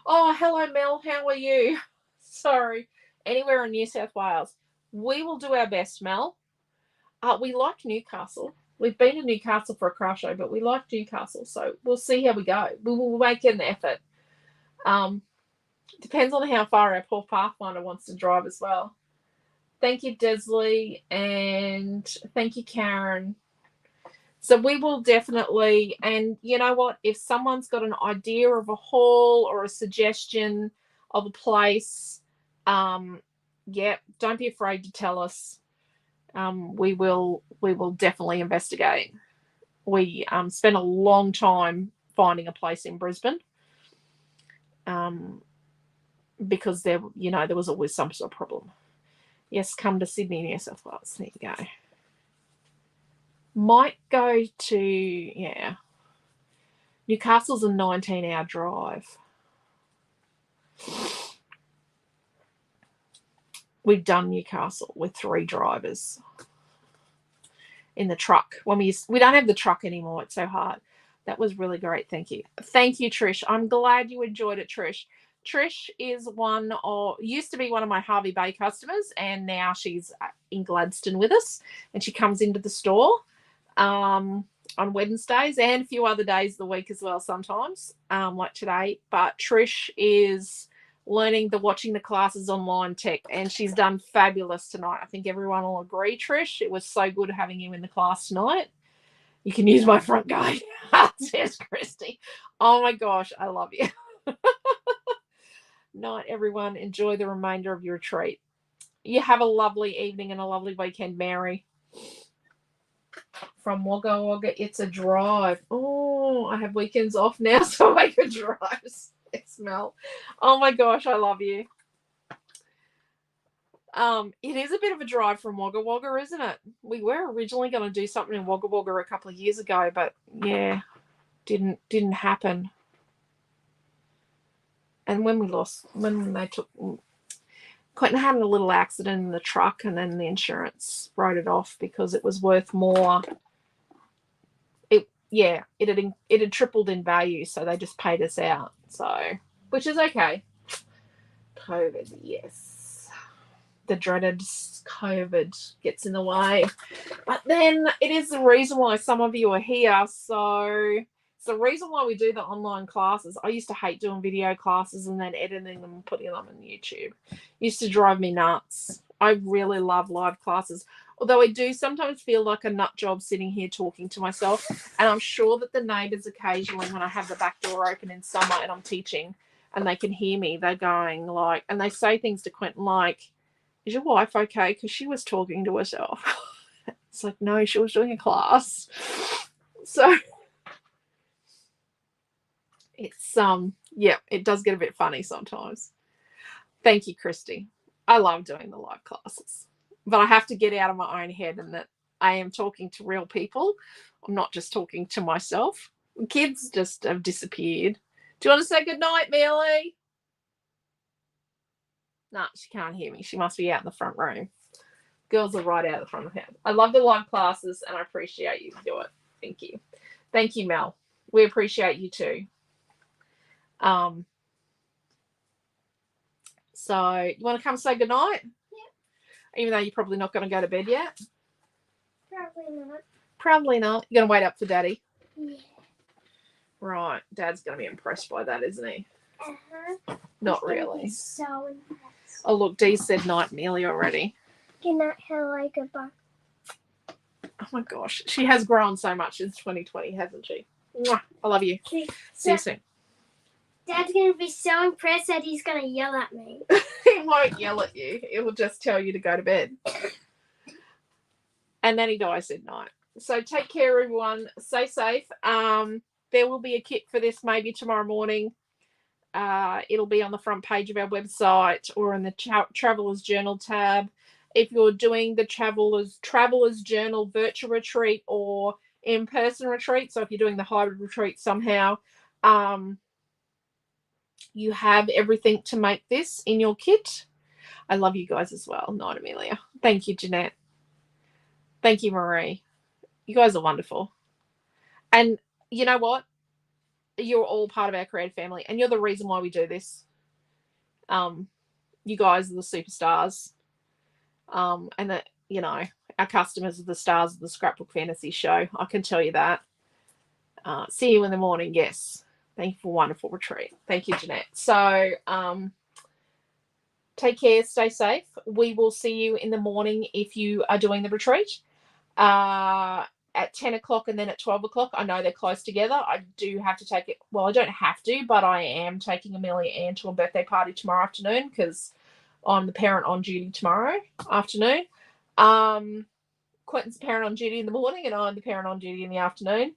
Oh, hello, Mel. How are you? Sorry. Anywhere in New South Wales. We will do our best, Mel. We like Newcastle. We've been to Newcastle for a craft show, but we like Newcastle. So we'll see how we go. We will make an effort. Depends on how far our poor Pathfinder wants to drive as well. Thank you, Desley. And thank you, Karen. So we will definitely, and you know what, if someone's got an idea of a hall or a suggestion of a place, yeah, don't be afraid to tell us. We will definitely investigate. We spent a long time finding a place in Brisbane, because there was always some sort of problem. Yes, come to Sydney, New South Wales. There you go. Might go to, yeah. Newcastle's a 19-hour drive. We've done Newcastle with 3 drivers in the truck. When we don't have the truck anymore. It's so hard. That was really great. Thank you. Thank you, Trish. I'm glad you enjoyed it, Trish. Trish is used to be one of my Harvey Bay customers, and now she's in Gladstone with us, and she comes into the store on Wednesdays and a few other days of the week as well sometimes, like today. But Trish is learning watching the classes online tech, and she's done fabulous tonight. I think everyone will agree, Trish. It was so good having you in the class tonight. You can use my front guide, says Christy. Oh my gosh, I love you. Night, everyone. Enjoy the remainder of your retreat. You have a lovely evening and a lovely weekend, Mary. From Wagga Wagga, it's a drive. Oh, I have weekends off now, so I can drive. Smell. Oh my gosh, I love you. It is a bit of a drive from Wagga Wagga, isn't it? We were originally going to do something in Wagga Wagga a couple of years ago, but yeah, didn't happen. And when they took Quentin had a little accident in the truck, and then the insurance wrote it off because it was worth more. It had tripled in value, so they just paid us out. So, which is okay. COVID, yes. The dreaded COVID gets in the way. But then it is the reason why some of you are here. So it's the reason why we do the online classes. I used to hate doing video classes and then editing them and putting them on YouTube. It used to drive me nuts. I really love live classes. Although I do sometimes feel like a nut job sitting here talking to myself. And I'm sure that the neighbours occasionally, when I have the back door open in summer and I'm teaching and they can hear me, they're going like, and they say things to Quentin like, is your wife okay? Because she was talking to herself. It's like, no, she was doing a class. So it's, it does get a bit funny sometimes. Thank you, Christy. I love doing the live classes. But I have to get out of my own head and that I am talking to real people. I'm not just talking to myself. Kids just have disappeared. Do you want to say goodnight, Millie? No, she can't hear me. She must be out in the front room. Girls are right out the front of the house. I love the live classes and I appreciate you to do it. Thank you. Thank you, Mel. We appreciate you too. So you want to come say goodnight? Even though you're probably not going to go to bed yet? Probably not. Probably not. You're going to wait up for Daddy? Yeah. Right. Dad's going to be impressed by that, isn't he? Uh-huh. Not really. So impressed. Oh, look, Dee said night nearly already. Good night, hello, goodbye. Oh, my gosh. She has grown so much since 2020, hasn't she? Mwah. I love you. See you soon. Dad's going to be so impressed that he's going to yell at me. He won't yell at you. He will just tell you to go to bed. And then I said night. So take care, everyone. Stay safe. There will be a kit for this maybe tomorrow morning. It'll be on the front page of our website or in the Traveler's Journal tab. If you're doing the Traveler's Journal virtual retreat or in-person retreat, so if you're doing the hybrid retreat somehow, you have everything to make this in your kit. I love you guys as well. Night, Amelia. Thank you, Jeanette. Thank you, Marie. You guys are wonderful. And you know what? You're all part of our creative family, and you're the reason why we do this. You guys are the superstars. And that, our customers are the stars of the Scrapbook Fantasy show. I can tell you that. See you in the morning. Yes. Thank you for a wonderful retreat. Thank you, Jeanette. So take care. Stay safe. We will see you in the morning if you are doing the retreat at 10 o'clock and then at 12 o'clock. I know they're close together. I do have to take it. Well, I don't have to, but I am taking Amelia Ann to a birthday party tomorrow afternoon because I'm the parent on duty tomorrow afternoon. Quentin's the parent on duty in the morning and I'm the parent on duty in the afternoon.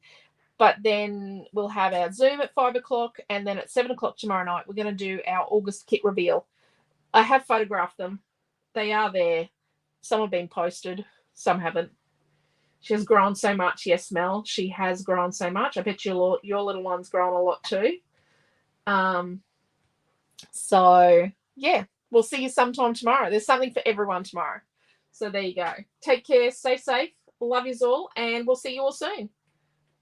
But then we'll have our Zoom at 5 o'clock, and then at 7 o'clock tomorrow night, we're going to do our August kit reveal. I have photographed them. They are there. Some have been posted. Some haven't. She has grown so much. Yes, Mel, she has grown so much. I bet your little one's grown a lot too. So, yeah, we'll see you sometime tomorrow. There's something for everyone tomorrow. So there you go. Take care. Stay safe. Love yous all, and we'll see you all soon.